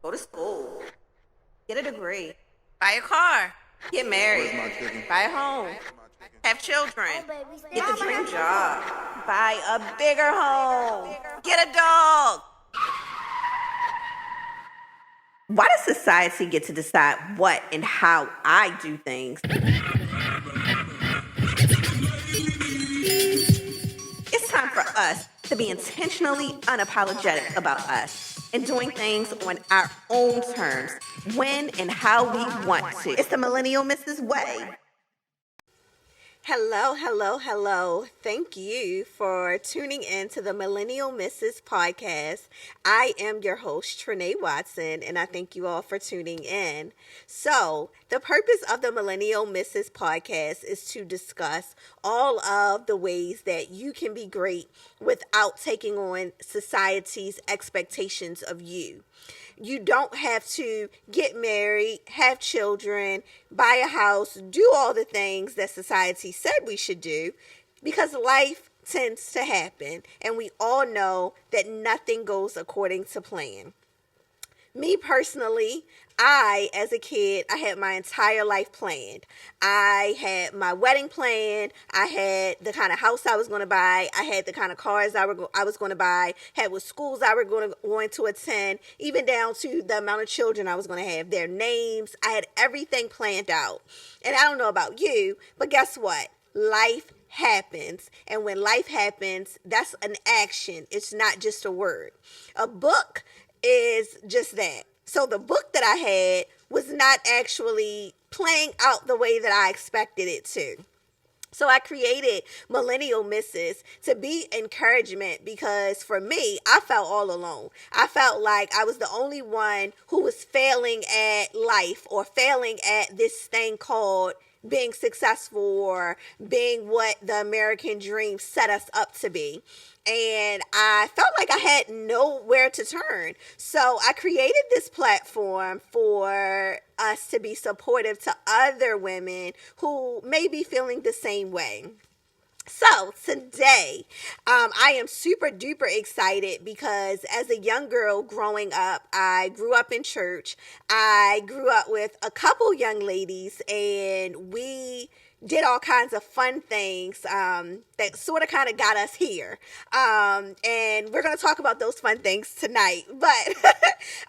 Go to school. Get a degree. Buy a car. Get married. Buy a home. Have children. Get the dream job. Buy a bigger home. Get a dog. Why does society get to decide what and how I do things? It's time for us to be intentionally unapologetic about us and doing things on our own terms, when and how we want to. It's the Millennial Mrs way. Hello, hello, hello. Thank you for tuning in to the Millennial Mrs Podcast. I am your host, Trinae Watson, and I thank you all for tuning in. So, the purpose of the Millennial Mrs Podcast is to discuss all of the ways that you can be great without taking on society's expectations of you. You don't have to get married, have children, buy a house, do all the things that society said we should do, because life tends to happen, and we all know that nothing goes according to plan. Me personally, as a kid, I had my entire life planned. I had my wedding planned. I had the kind of house I was going to buy. I had the kind of cars I was going to buy. Had what schools I was going to attend, even down to the amount of children I was going to have, their names. I had everything planned out. And I don't know about you, but guess what? Life happens. And when life happens, that's an action. It's not just a word. A book is just that. So the book that I had was not actually playing out the way that I expected it to. So I created Millennial Mrs to be encouragement, because for me, I felt all alone. I felt like I was the only one who was failing at life, or failing at this thing called being successful, or being what the American dream set us up to be. And I felt like I had nowhere to turn. So I created this platform for us to be supportive to other women who may be feeling the same way. So today, I am super duper excited, because as a young girl growing up, I grew up in church. I grew up with a couple young ladies, and we did all kinds of fun things that sort of kind of got us here. And we're going to talk about those fun things tonight. But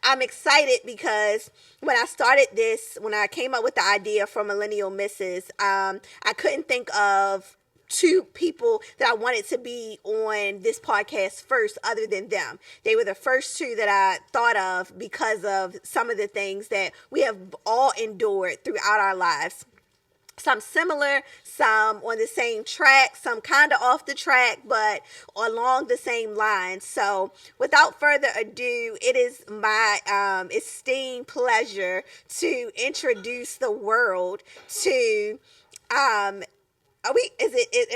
I'm excited because when I came up with the idea for Millennial Mrs, I couldn't think of two people that I wanted to be on this podcast first other than them. They were the first two that I thought of because of some of the things that we have all endured throughout our lives. Some similar, some on the same track, some kind of off the track, but along the same lines. So without further ado, it is my esteemed pleasure to introduce the world to am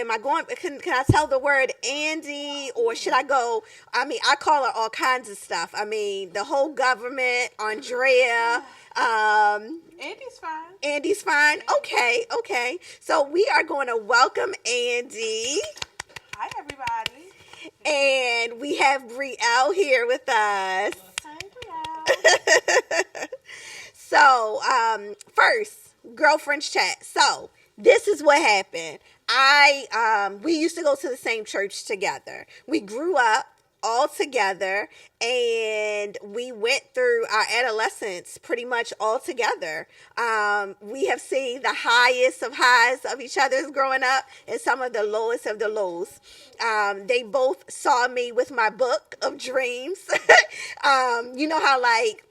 I going, can I tell the word Andy, or should I go, I call her all kinds of stuff. The whole government, Andrea, Andy's fine. Andy's fine. Okay. So we are going to welcome Andy. Hi, everybody. And we have Briell here with us. Hi, Briell. So, first, girlfriend's chat. So, this is what happened. We used to go to the same church together. We grew up all together, and we went through our adolescence pretty much all together. We have seen the highest of highs of each other's growing up, and some of the lowest of the lows. They both saw me with my book of dreams. You know how, like,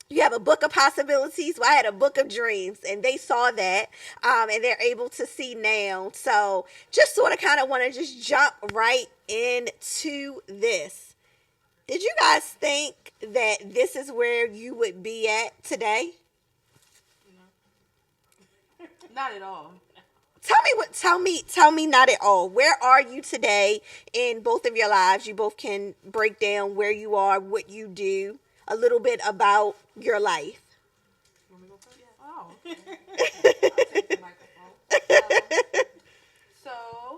you have a book of possibilities? Well, I had a book of dreams, and they saw that, and they're able to see now. So just sort of kind of want to just jump right into this. Did you guys think that this is where you would be at today? No. Not at all. Tell me not at all. Where are you today in both of your lives? You both can break down where you are, what you do, a little bit about your life. You want me to go first? Yeah. Oh. I'll take the microphone. So,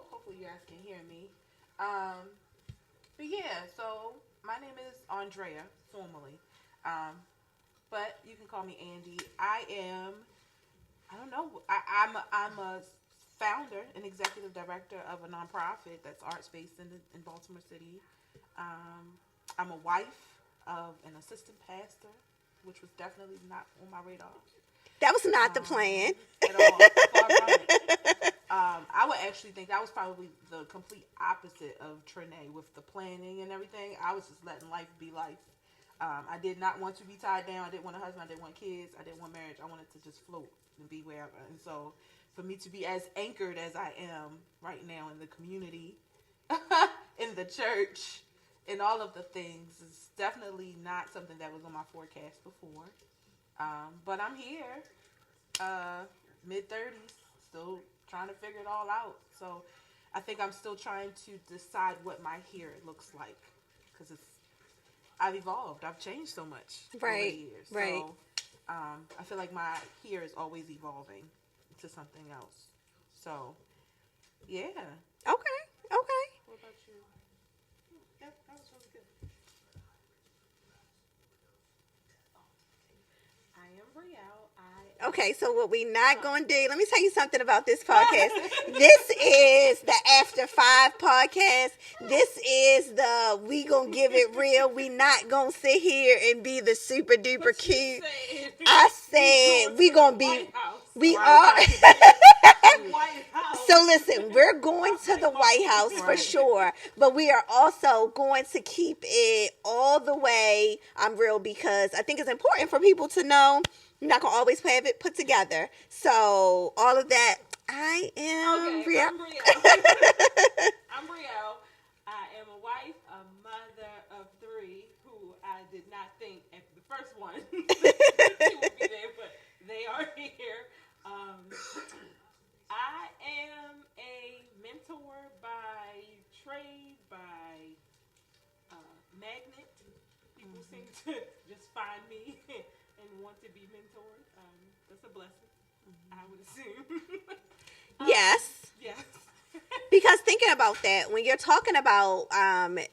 hopefully you guys can hear me. But yeah, so my name is Andrea, formally. but you can call me Andi. I don't know. I'm a founder and executive director of a nonprofit that's arts based in Baltimore City. I'm a wife of an assistant pastor, which was definitely not on my radar. That was not the plan. At all. Far from it. I would actually think that was probably the complete opposite of Trinae with the planning and everything. I was just letting life be life. I did not want to be tied down. I didn't want a husband. I didn't want kids. I didn't want marriage. I wanted to just float and be wherever. And so for me to be as anchored as I am right now in the community, in the church, in all of the things is definitely not something that was on my forecast before. But I'm here, mid-30s, still trying to figure it all out. So I think I'm still trying to decide what my here looks like, because I've evolved. I've changed so much over the years. Right. So I feel like my here is always evolving to something else. So, yeah. Okay. What about you? Yep, that was really good. I am Briell. Okay, so what we not going to do, let me tell you something about this podcast. This is the After 5 podcast. This is the we going to give it real. We not going to sit here and be the super duper cute. I said we going to be, we are. So listen, we're going to the White House for sure, but we are also going to keep it all the way real, because I think it's important for people to know you're not going to always have it put together. So all of that, I am Briell. I'm Briell. I'm Briell. I am a wife, a mother of 3 who I did not think after the first one she would be there, but they are here. I am a mentor by trade, by magnet. People seem to just find me and want to be mentored. That's a blessing, I would assume. Yes. Yes. Because thinking about that, when you're talking about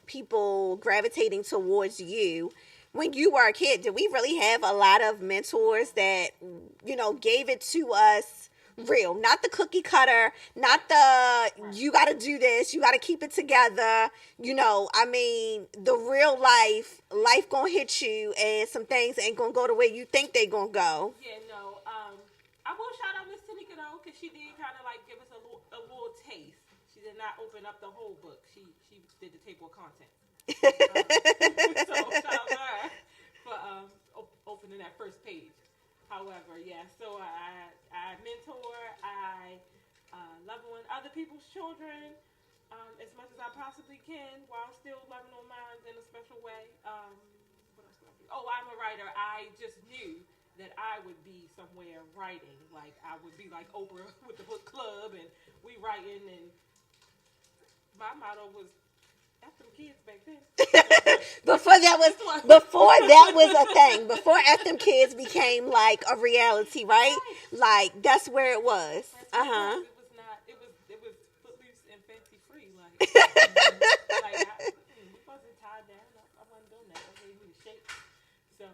people gravitating towards you, when you were a kid, did we really have a lot of mentors that, gave it to us real? Not the cookie cutter, not the, you got to do this, you got to keep it together. The real life going to hit you, and some things ain't going to go the way you think they going to go. Yeah, no. I will shout out Miss Tanika, though, because she did kind of give us a little taste. She did not open up the whole book. She did the table of contents. So shout out to her for opening that first page. However, yeah, so I mentor, I love on other people's children as much as I possibly can, while still loving on mine in a special way. What else would I do? Oh, I'm a writer. I just knew that I would be somewhere writing. Like, I would be like Oprah with the book club, and we writing, and my motto was, F them kids back then. Before that was a thing. Before F them kids became like a reality, right? Like, that's where it was. It was not. It was footloose and fancy free. We wasn't tied down. I wasn't doing that. I gave me the shape. So,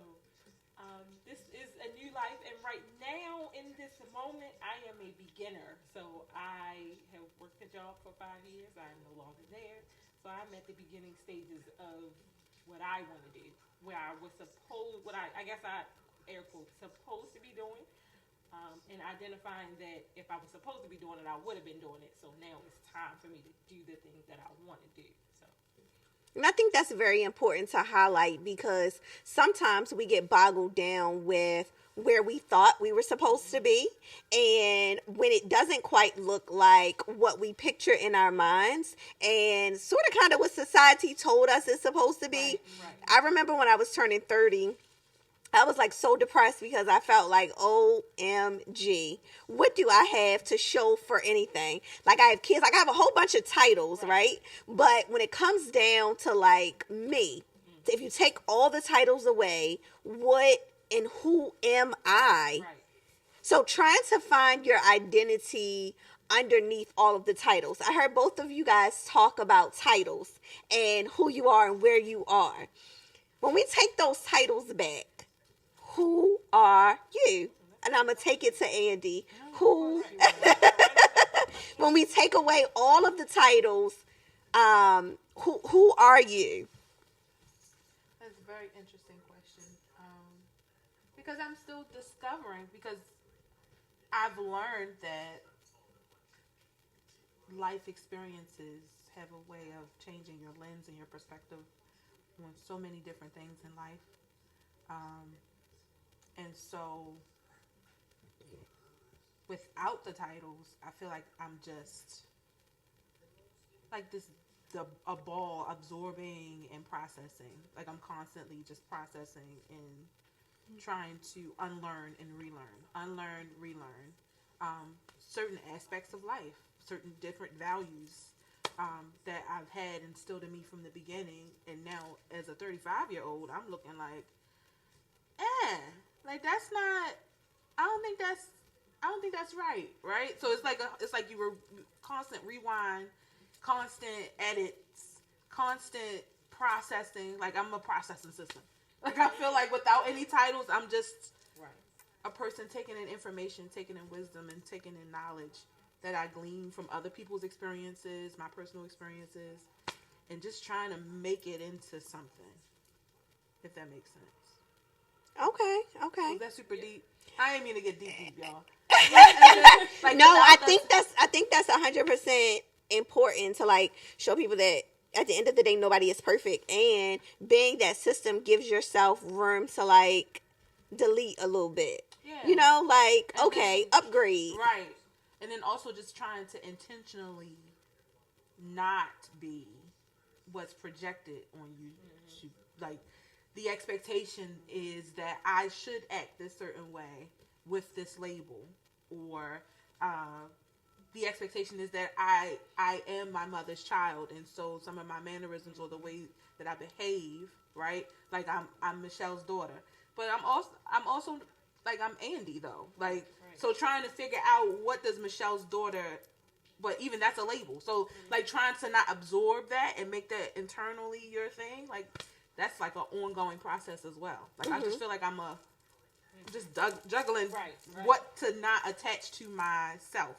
this is a new life, and right now in this moment, I am a beginner. So I have worked a job for 5 years. I am no longer there. So I'm at the beginning stages of what I want to do, where I was supposed, air quotes, supposed to be doing, and identifying that if I was supposed to be doing it, I would have been doing it. So now it's time for me to do the things that I want to do. So. And I think that's very important to highlight, because sometimes we get boggled down with where we thought we were supposed to be, and when it doesn't quite look like what we picture in our minds, and sort of kind of what society told us it's supposed to be. Right. I remember when I was turning 30, I was so depressed, because I felt like, OMG, what do I have to show for anything? Like, I have kids, I have a whole bunch of titles, right? But when it comes down to me, if you take all the titles away, what and who am I? Right. So trying to find your identity underneath all of the titles. I heard both of you guys talk about titles and who you are and where you are. When we take those titles back, who are you? And I'm going to take it to Andi. Who, when we take away all of the titles, who are you? That's a very interesting question. Because I'm still discovering, because I've learned that life experiences have a way of changing your lens and your perspective on so many different things in life. And so without the titles, I feel like I'm just like a ball absorbing and processing. Like I'm constantly just processing and trying to unlearn and relearn certain aspects of life, certain different values that I've had instilled in me from the beginning. And now as a 35-year-old, I'm looking like, like that's not, I don't think that's right? So it's like you were constant rewind, constant edits, constant processing. Like I'm a processing system. Like I feel like without any titles, I'm just a person taking in information, taking in wisdom, and taking in knowledge that I glean from other people's experiences, my personal experiences, and just trying to make it into something, if that makes sense. Okay. Was that super deep? I ain't mean to get deep, y'all. No, I think that's 100% important to like show people that at the end of the day nobody is perfect, and being that system gives yourself room to like delete a little bit. Yeah. You know, like and okay, then, upgrade. Right. And then also just trying to intentionally not be what's projected on you. Like the expectation is that I should act this certain way with this label, or the expectation is that I am my mother's child, and so some of my mannerisms or the way that I behave, right? Like I'm Michelle's daughter, but I'm also like I'm Andi though, like so trying to figure out what does Michelle's daughter, but even that's a label. So like trying to not absorb that and make that internally your thing, like that's like an ongoing process as well. Like I just feel like I'm just juggling what to not attach to myself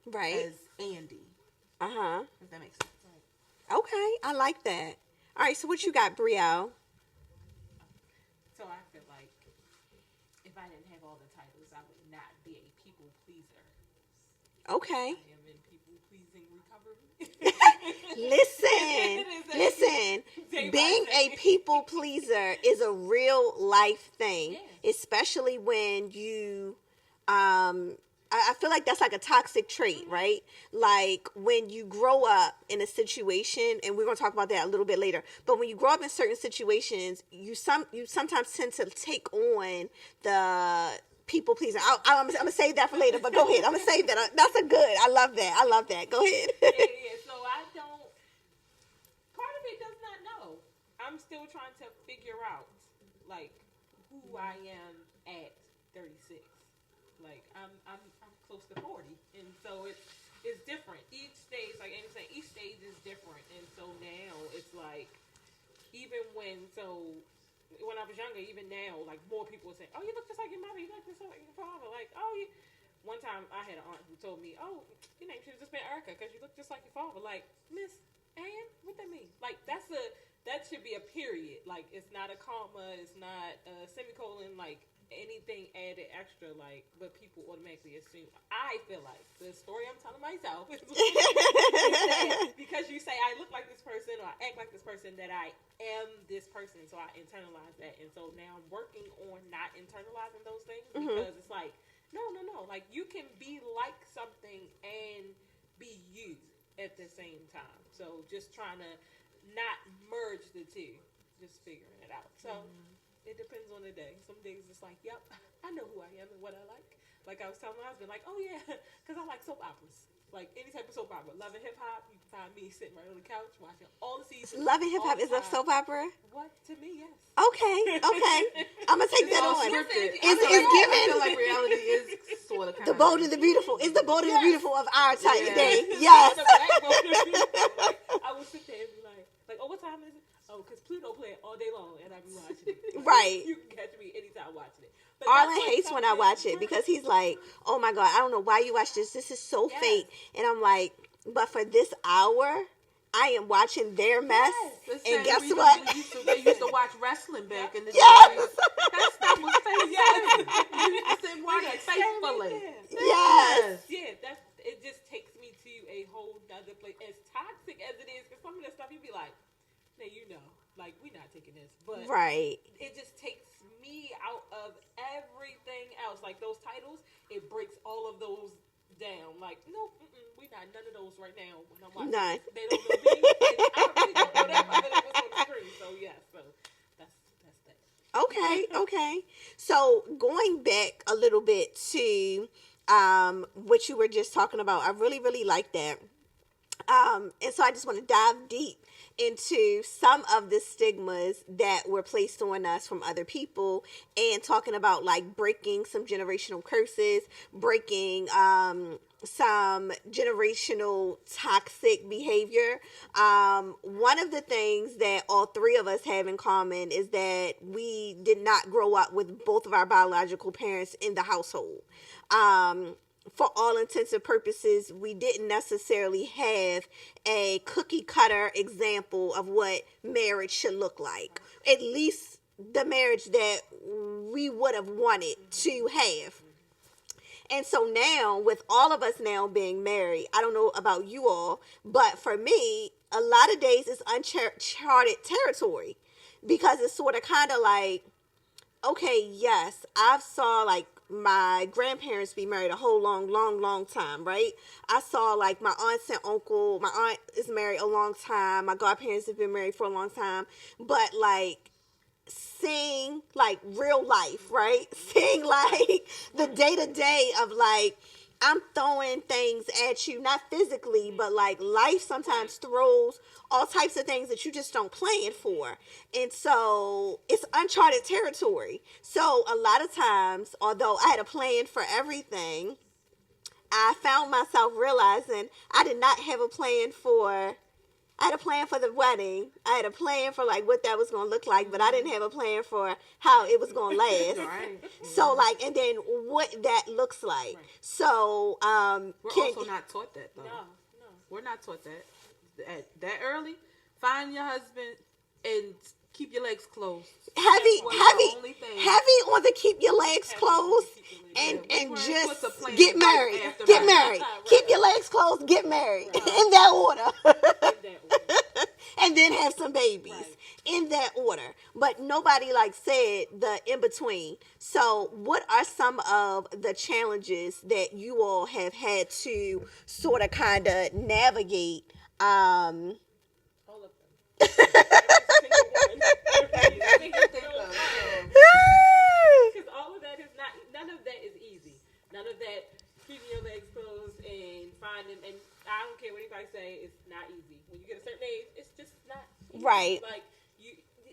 as Andi. If that makes sense. Okay, I like that. All right, so what you got, Brielle? So I feel like if I didn't have all the titles, I would not be a people pleaser. Okay. I am in people pleasing recovery. Listen. Being a people pleaser is a real life thing, especially when you I feel like that's like a toxic trait, right? Like when you grow up in a situation, and we're going to talk about that a little bit later, but when you grow up in certain situations, you sometimes tend to take on the people pleasing. I'm going to save that for later, but go ahead. I'm going to save that. That's a good. I love that. Go ahead. So I don't, part of it does not know. I'm still trying to figure out like who I am at 36. Like I'm close to 40, and so it's different. Each stage, like Amy saying, each stage is different, and so now it's like even when I was younger, even now, like more people would say, "Oh, you look just like your mother. You look just like your father." Like, oh, you. One time I had an aunt who told me, "Oh, your name should have just been Erica because you look just like your father." Like, Miss Ann, what that mean? Like that should be a period. Like it's not a comma. It's not a semicolon. Like anything added extra, like, but people automatically assume. I feel like the story I'm telling myself is that because you say I look like this person or I act like this person, that I am this person, so I internalize that, and so now I'm working on not internalizing those things because it's like no, like you can be like something and be you at the same time. So just trying to not merge the two, just figuring it out. So. It depends on the day. Some days it's like, yep, I know who I am and what I like. Like I was telling my husband, like, oh yeah, because I like soap operas. Like any type of soap opera. Love and Hip Hop, you can find me sitting right on the couch watching all the seasons. Love and Hip Hop is a soap opera? What? To me, yes. Okay. I'm going to take that on. Scripted. It's given. I feel like reality is sort of The Bold and the Beautiful. It's the Bold and the Beautiful of our day. Yes. Yes. I would sit there and be like, oh, what time is it? Oh, because Pluto play it all day long, and I be watching it. Right. You can catch me anytime watching it. But Arlen that's like hates when I watch it because he's like, "Oh my God, I don't know why you watch this. This is so Yes. fake." And I'm like, "But for this hour, I am watching their mess." Yes. And guess what? They used to watch wrestling back in the day. Yes. That stuff was fake. Yes. You used to sit and watch it faithfully. Yes. Yeah, it just takes me to a whole nother place. As toxic as it is, because some of the stuff you be like, now like we're not taking this, but Right. it just takes me out of everything else. Like those titles, it breaks all of those down. Like, no, we not none of those right now. When I'm watching, None. they don't know me. And I really don't know them other than what's on the screen. So yeah, so that's that. Okay. So going back a little bit to what you were just talking about, I really, really like that. And so I just want to dive deep into some of the stigmas that were placed on us from other people and talking about like breaking some generational curses, breaking some generational toxic behavior. One of the things that all three of us have in common is that we did not grow up with both of our biological parents in the household. For all intents and purposes, we didn't necessarily have a cookie cutter example of what marriage should look like. At least the marriage that we would have wanted to have. And so now, with all of us now being married, I don't know about you all, but for me, a lot of days it's uncharted territory because it's sort of kind of like, okay, yes, I've saw like my grandparents be married a whole long time, right? I saw like my aunts and uncle, my aunt is married a long time, my godparents have been married for a long time, but like seeing like real life, right? Seeing like the day-to-day of like, I'm throwing things at you, not physically, but like life sometimes throws all types of things that you just don't plan for. And so it's uncharted territory. So a lot of times, although I had a plan for everything, I found myself realizing I did not have a plan for I had a plan for the wedding. I had a plan for like what that was going to look like, but I didn't have a plan for how it was going to last. Right. So like, and then what that looks like. Right. So We're also not taught that though. No. We're not taught that. At that early, find your husband and keep your legs closed. heavy only thing. on the keep your legs closed and Yeah, we weren't just supposed to plan get right married. after Get marriage. married. Keep your legs closed. Get married in that order. And then have some babies in that order. But nobody like said the in between. So what are some of the challenges that you all have had to sort of kind of navigate? All of them. Every single one. Because all of that is none of that is easy. None of that keeping your legs closed and finding, and I don't care what anybody say, it's not easy. When you get a certain age, it's just not easy. Right. Like,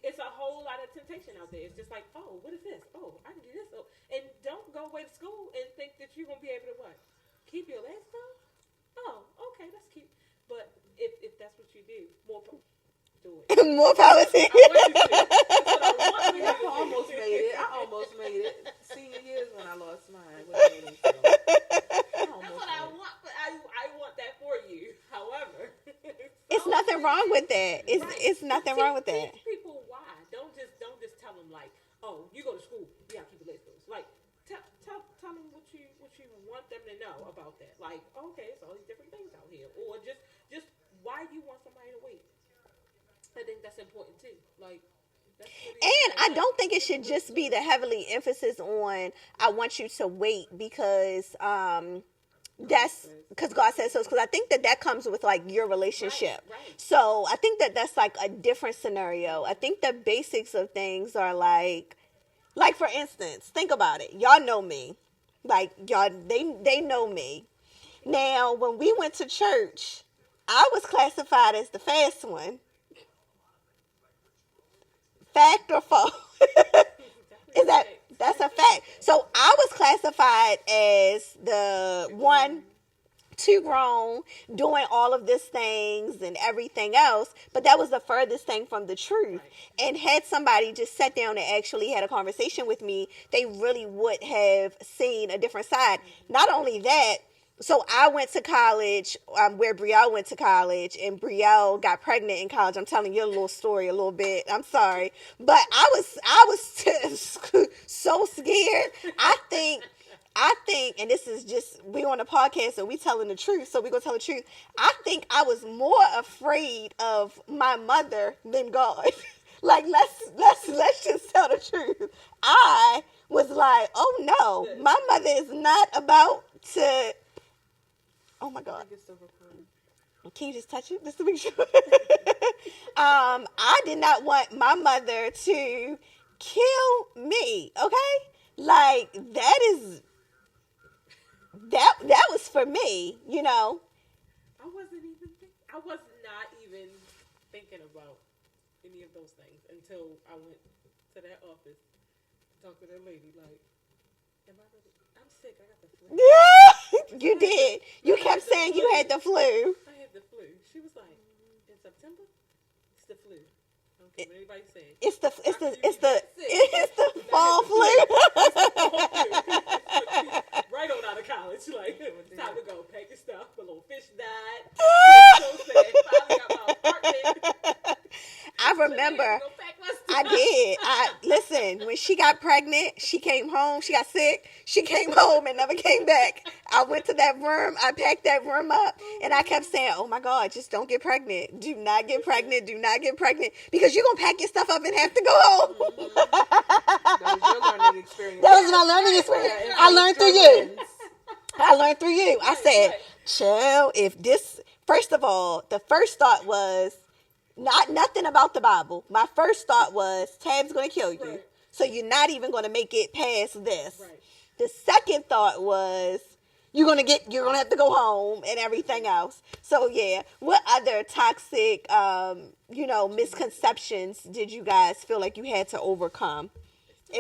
it's a whole lot of temptation out there. It's just like, oh, what is this? Oh, I can do this. Oh, and don't go away to school and think that you're going to be able to what? Keep your legs closed? Oh, okay, that's cute. But if that's what you do, do it. More power to you. I want you to. That's what I want you to I do. almost made it. Senior years when I lost mine. That's what I want, but I want that for you. However, It's nothing wrong with that. It's nothing wrong with that. Teach people why. Don't just tell them like, oh, you go to school, you gotta keep your legs closed. Like, tell them what you want them to know about that. Like, okay, it's all these different things out here, or just why you want somebody to wait. I think that's important too. Like. And I don't think it should just be the heavily emphasis on I want you to wait because that's because God says so. Because I think that comes with like your relationship. Right. So I think that that's like a different scenario. I think the basics of things are like for instance, think about it. Y'all know me, like y'all they know me. Now when we went to church, I was classified as the fast one. Fact or false? That's a fact. So I was classified as the one too grown, doing all of these things and everything else. But that was the furthest thing from the truth. Right. And had somebody just sat down and actually had a conversation with me, they really would have seen a different side. Mm-hmm. Not only that, so I went to college where Brielle went to college, and Brielle got pregnant in college. I'm telling you a little story a little bit. I'm sorry. But I was so scared. I think, and this is just, we on a podcast and we telling the truth, so we gonna tell the truth. I think I was more afraid of my mother than God. Like, let's just tell the truth. I was like, oh no, my mother is not about to. Oh my God. Can you just touch it just to make sure? I did not want my mother to kill me. Okay, like that was for me. You know. I was not even thinking about any of those things until I went to that office to talk to that lady. Like, I'm sick. I got the flu. Yeah, you did. You kept saying you had the flu. I had the flu. She was like, in September, it's the flu. I don't care what anybody says. It's the fall flu. Right on out of college, like time to go. Pack your stuff. My little fish died. So sad. Finally got my apartment. I remember. I did. Listen, when she got pregnant, she came home. She got sick. She came home and never came back. I went to that room. I packed that room up, and I kept saying, "Oh my God, just don't get pregnant. Do not get pregnant. Do not get pregnant, because you're gonna pack your stuff up and have to go home." That was your learning experience. That was my learning experience. I learned through you. I learned through you. I said, "Chill. If this." First of all, the first thought was. Nothing about the Bible. My first thought was Tab's going to kill you. Right. So you're not even going to make it past this. Right. The second thought was you're going to have to go home and everything else. So yeah, what other toxic misconceptions did you guys feel like you had to overcome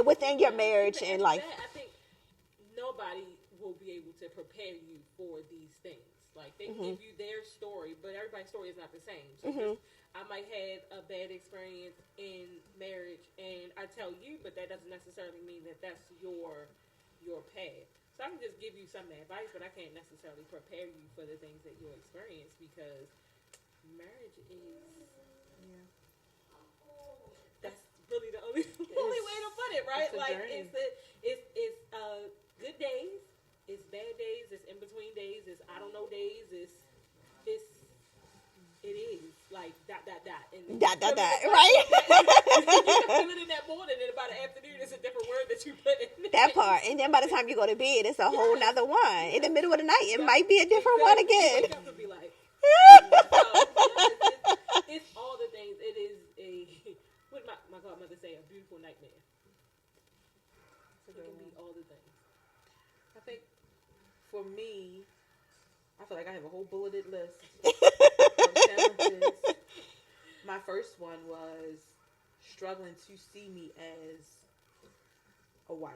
within your marriage and life? I think nobody will be able to prepare you for these things. Like they give you their story, but everybody's story is not the same. So I might have a bad experience in marriage, and I tell you, but that doesn't necessarily mean that that's your path. So I can just give you some advice, but I can't necessarily prepare you for the things that you'll experience, because marriage is, that's really the only way to put it, right? Like journey. It's good days, it's bad days, it's in between days, it's I don't know days, it is like dot, and dot, right? You feel it in that morning, and about an afternoon, it's a different word that you put in. That part, and then by the time you go to bed, it's a whole nother one. In the middle of the night, it might be a different one again. You have to be like, it's all the things. It is what my godmother say, a beautiful nightmare. It can be all the things. I think for me, I feel like I have a whole bulleted list. Challenges. My first one was struggling to see me as a wife,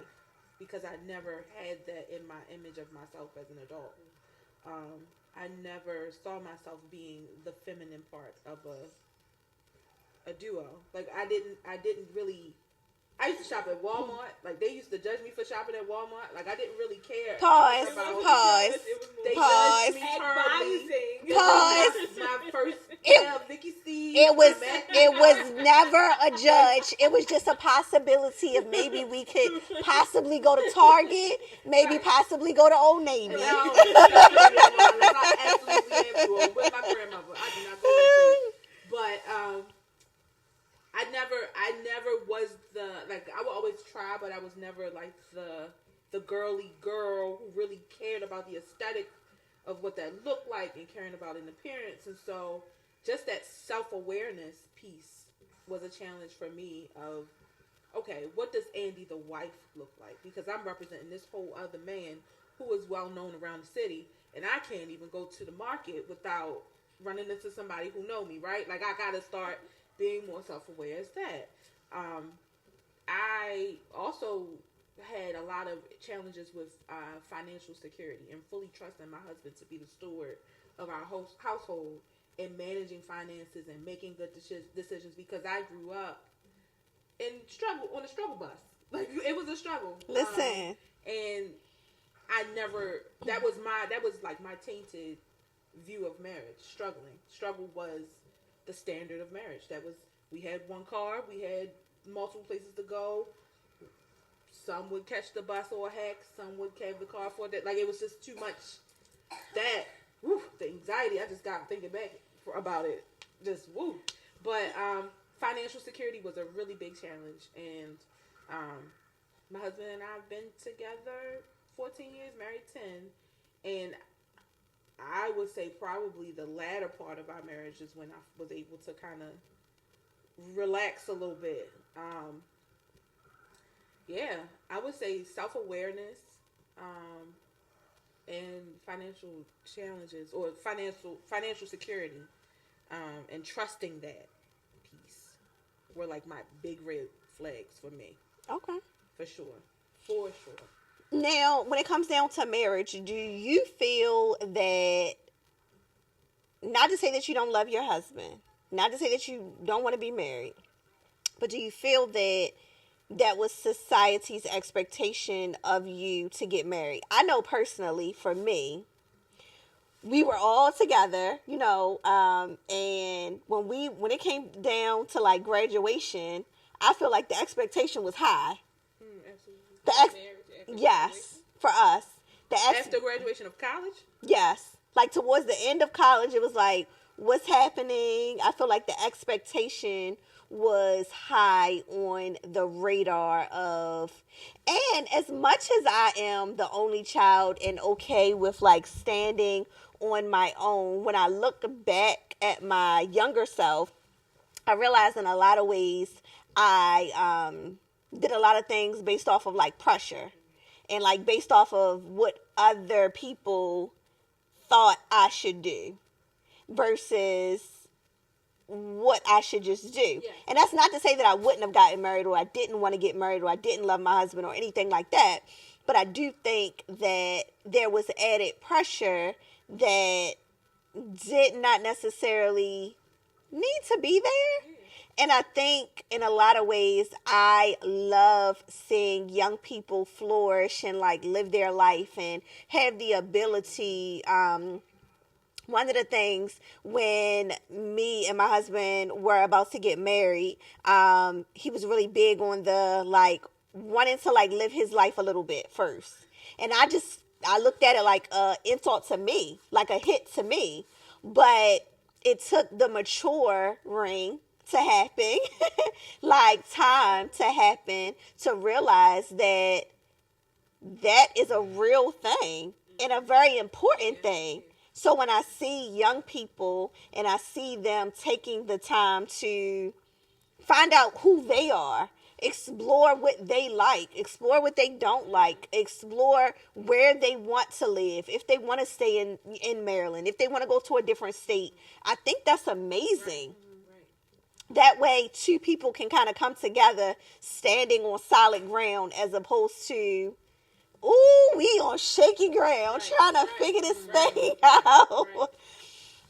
because I never had that in my image of myself as an adult. I never saw myself being the feminine part of a duo. Like I didn't really. I used to shop at Walmart. Like, they used to judge me for shopping at Walmart. Like, I didn't really care. Pause. They judged me terribly. Pause. My first Vicky C. It was never a judge. It was just a possibility of maybe we could possibly go to Target, maybe possibly go to Old Navy. No, I absolutely have to. Or with my grandmother. I do not go that place. But, I never was I would always try, but I was never like the girly girl who really cared about the aesthetic of what that looked like and caring about an appearance. And so just that self-awareness piece was a challenge for me of, okay, what does Andi the wife look like? Because I'm representing this whole other man who is well known around the city, and I can't even go to the market without running into somebody who know me, right? Like, I got to start being more self-aware as that. I also had a lot of challenges with financial security and fully trusting my husband to be the steward of our household and managing finances and making good decisions, because I grew up in struggle on a struggle bus. Like, it was a struggle. Listen. And I never, that was like my tainted view of marriage. Struggle was the standard of marriage. We had one car, we had multiple places to go. Some would catch the bus or a hack, some would have the car for that. Like, it was just too much. The anxiety, I just got thinking back about it. Just, woo. But financial security was a really big challenge. And my husband and I have been together 14 years, married 10. And I would say probably the latter part of our marriage is when I was able to kind of relax a little bit. I would say self-awareness and financial challenges, or financial security, and trusting that piece were like my big red flags for me. Okay. For sure. Now, when it comes down to marriage, do you feel that, not to say that you don't love your husband, not to say that you don't want to be married, but do you feel that that was society's expectation of you to get married? I know personally, for me, we were all together, and when it came down to like graduation, I feel like the expectation was high. Absolutely. Yes, for us. After graduation of college? Yes. Like, towards the end of college, it was like, what's happening? I feel like the expectation was high on the radar of, and as much as I am the only child and okay with like standing on my own, when I look back at my younger self, I realize in a lot of ways I did a lot of things based off of like pressure and like based off of what other people thought I should do versus what I should just do. Yeah. And that's not to say that I wouldn't have gotten married, or I didn't want to get married, or I didn't love my husband, or anything like that. But I do think that there was added pressure that did not necessarily need to be there. And I think in a lot of ways, I love seeing young people flourish and like live their life and have the ability. One of the things when me and my husband were about to get married, he was really big on the like wanting to like live his life a little bit first. And I looked at it like a insult to me, like a hit to me. But it took the maturing to happen, like time to happen, to realize that that is a real thing and a very important thing. So when I see young people and I see them taking the time to find out who they are, explore what they like, explore what they don't like, explore where they want to live, if they want to stay in Maryland, if they want to go to a different state, I think that's amazing. That way, two people can kind of come together standing on solid ground as opposed to, ooh, we on shaky ground trying to figure this thing out.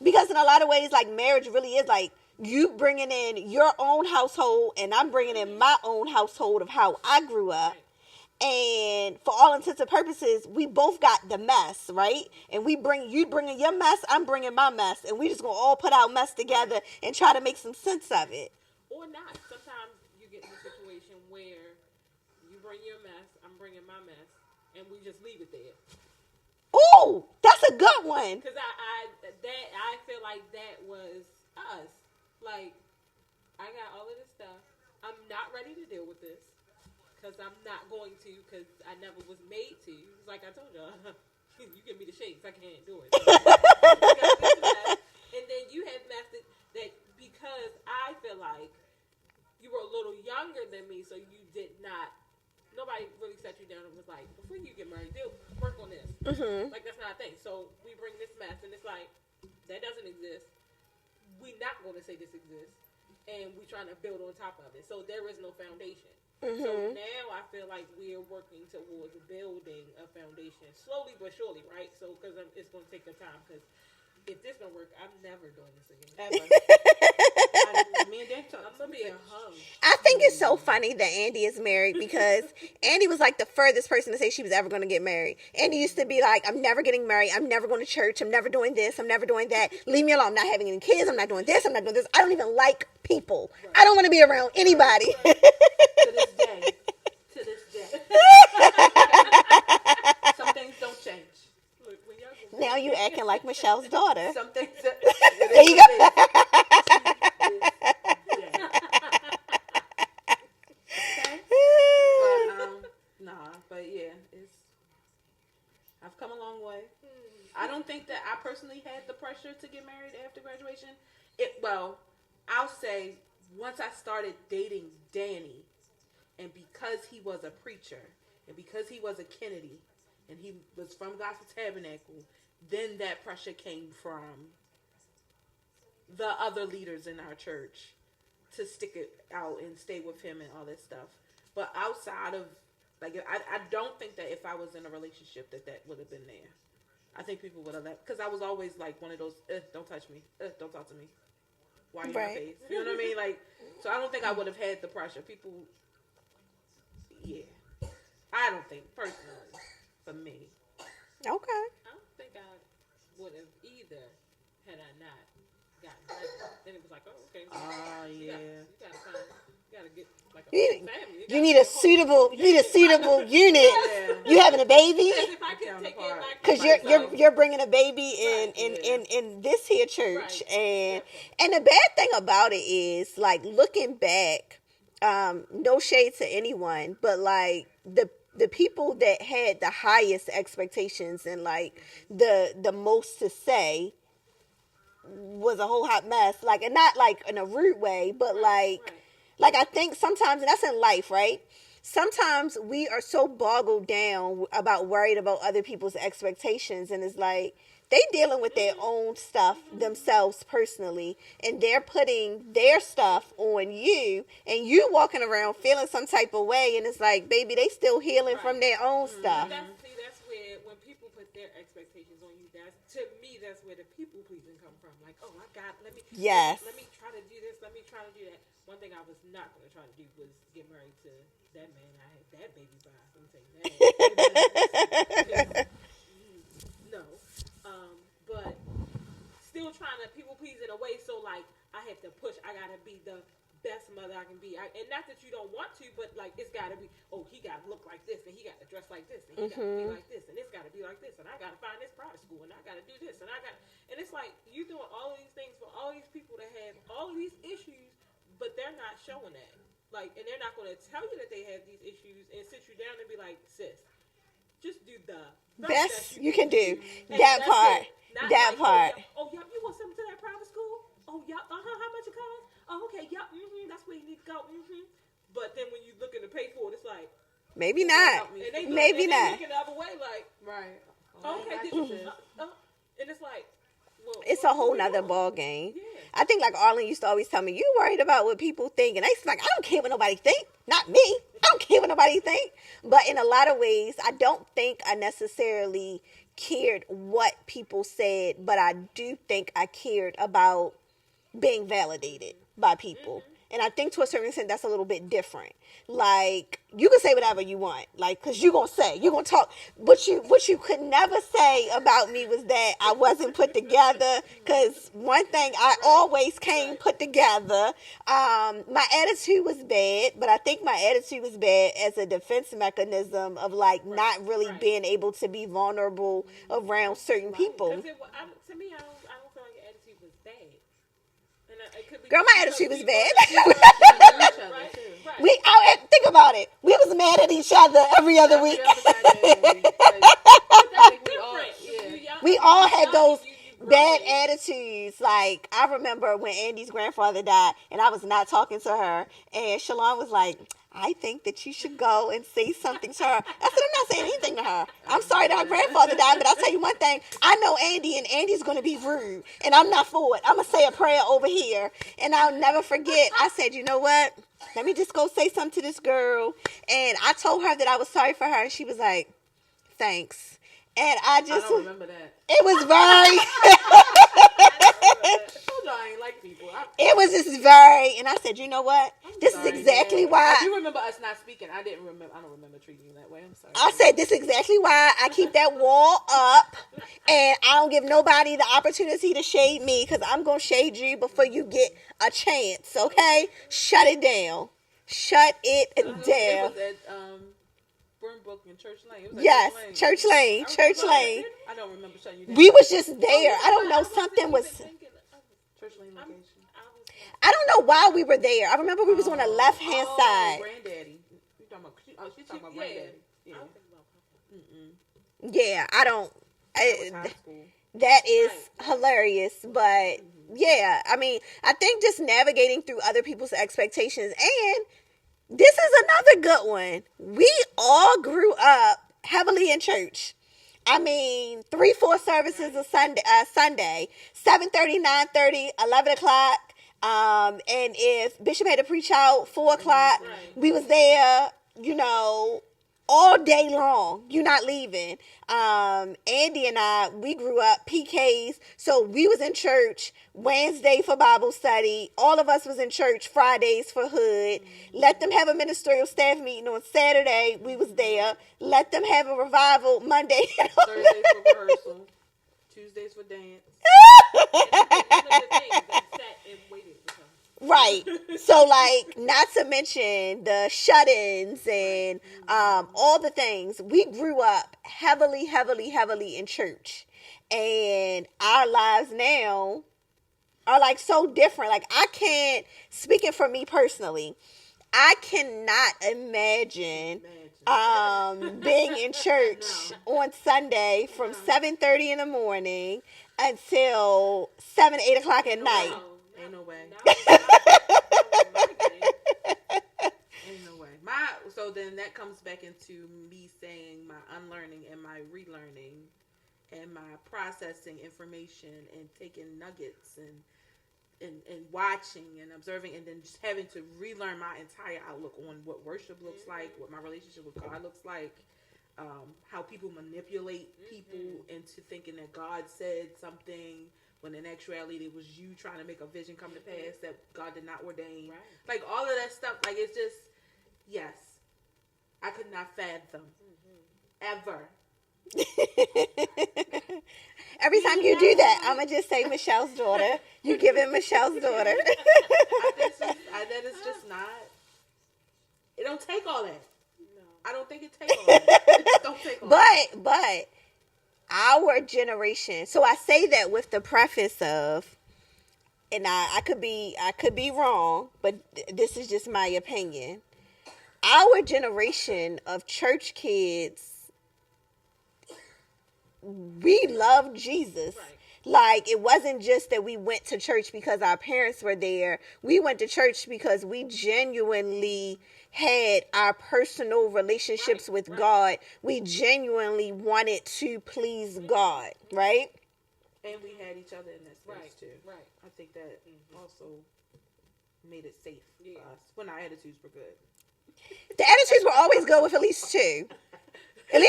Because in a lot of ways, like, marriage really is like you bringing in your own household and I'm bringing in my own household of how I grew up. And for all intents and purposes, we both got the mess, right? And you bringing your mess, I'm bringing my mess. And we just going to all put our mess together and try to make some sense of it. Or not. Sometimes you get in a situation where you bring your mess, I'm bringing my mess, and we just leave it there. Ooh, that's a good one. Because I feel like that was us. Like, I got all of this stuff. I'm not ready to deal with this. Because I'm not going to, because I never was made to. It's like I told y'all, you give me the shakes, I can't do it. And then you have messed that because I feel like you were a little younger than me, so you did not, nobody really sat you down and was like, before you get married, work on this. Mm-hmm. Like, that's not a thing. So we bring this mess, and it's like, that doesn't exist. We're not going to say this exists. And we're trying to build on top of it. So there is no foundation. So now I feel like we're working towards building a foundation slowly but surely, right? So because it's going to take the time. Because if this don't work, I'm never doing this again. Ever. Me and Dan talk. I'm gonna be a hung. I think it's so funny that Andi is married because Andi was like the furthest person to say she was ever going to get married. Andi used to be like, I'm never getting married. I'm never going to church. I'm never doing this. I'm never doing that. Leave me alone. I'm not having any kids. I'm not doing this. I'm not doing this. I don't even like people. Right. I don't want to be around anybody. Right. To this day. To this day. Some things don't change. Look, when y'all go Now you acting like Michelle's daughter. Some things. There you go. But yeah, I've come a long way. I don't think that I personally had the pressure to get married after graduation. I'll say once I started dating Danny, and because he was a preacher, and because he was a Kennedy, and he was from Gospel Tabernacle, then that pressure came from the other leaders in our church to stick it out and stay with him and all that stuff. But outside of, like, I don't think that if I was in a relationship that would have been there. I think people would have left. Because I was always like one of those, don't touch me. Don't talk to me. Why are you in my face? You know what I mean? Like, so I don't think I would have had the pressure. People, yeah. I don't think, personally, for me. Okay. I don't think I would have either had I not gotten pregnant. Then it was like, oh, okay. Yeah. You gotta get like a whole family. You need a suitable unit. Yeah. You having a baby? As if I can take care of my Because you're bringing a baby in this here church, Right. and the bad thing about it is, like, looking back, no shade to anyone, but like the people that had the highest expectations and like the most to say was a whole hot mess. Like, and not like in a rude way, but like I think sometimes, and that's in life, right? Sometimes we are so boggled down about worried about other people's expectations, and it's like they dealing with their own stuff themselves personally, and they're putting their stuff on you, and you walking around feeling some type of way, and it's like, baby, they still healing from their own stuff. That's where when people put their expectations on you, that's where the people pleasing come from. Like, oh, let me try to do this, let me try to do that. One thing I was not going to try to do was get married to that man I had that baby by. Let me tell you that. No. But still trying to people please in a way, so like I have to push. I got to be the best mother I can be. And not that you don't want to, but like it's got to be, oh, he got to look like this, and he got to dress like this, and he got to be like this, and it's got to be like this, and I got to find this private school, and I got to do this, and and it's like you doing all of these things for all these people that have all of these issues, but they're not showing that. Like, and they're not going to tell you that they have these issues and sit you down and be like, sis, just do the best you can do. And That part. That like, part. Oh, yeah, you want something to that private school? Oh, yeah, how much it costs? Oh, okay, yeah, that's where you need to go. But then when you looking to pay for it, it's like, maybe not. Maybe not. Looking the other way, like, Right. Okay, and it's like, well, It's a whole nother ball game. Yeah. I think like Arlen used to always tell me, you worried about what people think. And I used to be like, I don't care what nobody think. Not me. I don't care what nobody think. But in a lot of ways, I don't think I necessarily cared what people said, but I do think I cared about being validated by people. And I think to a certain extent, that's a little bit different. Like, you can say whatever you want, like, because you're going to talk. What you could never say about me was that I wasn't put together, because one thing, I always came put together. My attitude was bad, but I think my attitude was bad as a defense mechanism of, like, not really being able to be vulnerable around certain people. To me, I don't feel like your attitude was bad. Girl, my attitude was bad. Right. Think about it. We was mad at each other every other week. We all had those bad attitudes. Like, I remember when Andy's grandfather died, and I was not talking to her, and Shalon was like, I think that you should go and say something to her. I said, I'm not saying anything to her. I'm sorry that her grandfather died, but I'll tell you one thing. I know Andy, and Andy's going to be rude, and I'm not for it. I'm going to say a prayer over here, and I'll never forget. I said, you know what? let me just go say something to this girl. And I told her that I was sorry for her, and she was like, thanks. And I don't remember that. It was very... I told y'all I ain't like people. It was just very... And I said, you know what? This is exactly why... I do remember us not speaking. I don't remember treating you that way. I'm sorry. I said, this is exactly why I keep that wall up, and I don't give nobody the opportunity to shade me, because I'm going to shade you before you get a chance, okay? Shut it down. Shut it down. It was at Burnbrook and Church Lane. It was Yes, at Church Lane. I don't remember shutting you down. We was just there. I don't know, something was... Church Lane location. I don't know why we were there. I remember we was on the left-hand side. Granddaddy. She's talking about Granddaddy. Yeah. Yeah, I don't... That was high school. That is hilarious, but yeah, I mean, I think just navigating through other people's expectations, and this is another good one. We all grew up heavily in church. I mean, 3-4 services a Sunday, 7:30, 9:30, 11 o'clock. And if Bishop had to preach out 4 o'clock, we was there, all day long. You're not leaving. Andy and I, we grew up PKs, so we was in church Wednesday for Bible study. All of us was in church Fridays for Hood. Let them have a ministerial staff meeting on Saturday. We was there. Let them have a revival Monday. Thursdays for rehearsal. Tuesdays for dance. Right. So, not to mention the shut-ins and all the things. We grew up heavily in church. And our lives now are, so different. I can't, speaking for me personally, I cannot imagine being in church on Sunday from 7:30 in the morning until 7, 8 o'clock at night. Ain't no way. Ain't no way. So then that comes back into me saying my unlearning and my relearning and my processing information and taking nuggets and watching and observing, and then just having to relearn my entire outlook on what worship looks like, what my relationship with God looks like, how people manipulate people into thinking that God said something when in actuality it was you trying to make a vision come to pass that God did not ordain. Right. All of that stuff, it's just, yes, I could not fathom ever. Every time you do that, I'm going to just say Michelle's daughter. You give it Michelle's daughter. That is just not, it don't take all that. No. I don't think it takes all that. It just don't take all that. But our generation, so I say that with the preface of, and I could be wrong, but this is just my opinion. Our generation of church kids, we love Jesus. Right. It wasn't just that we went to church because our parents were there. We went to church because we genuinely had our personal relationships with God. We genuinely wanted to please God, right? And we had each other in that space too. Right. I think that also made it safe for us when our attitudes were good. The attitudes were always good with at least two. At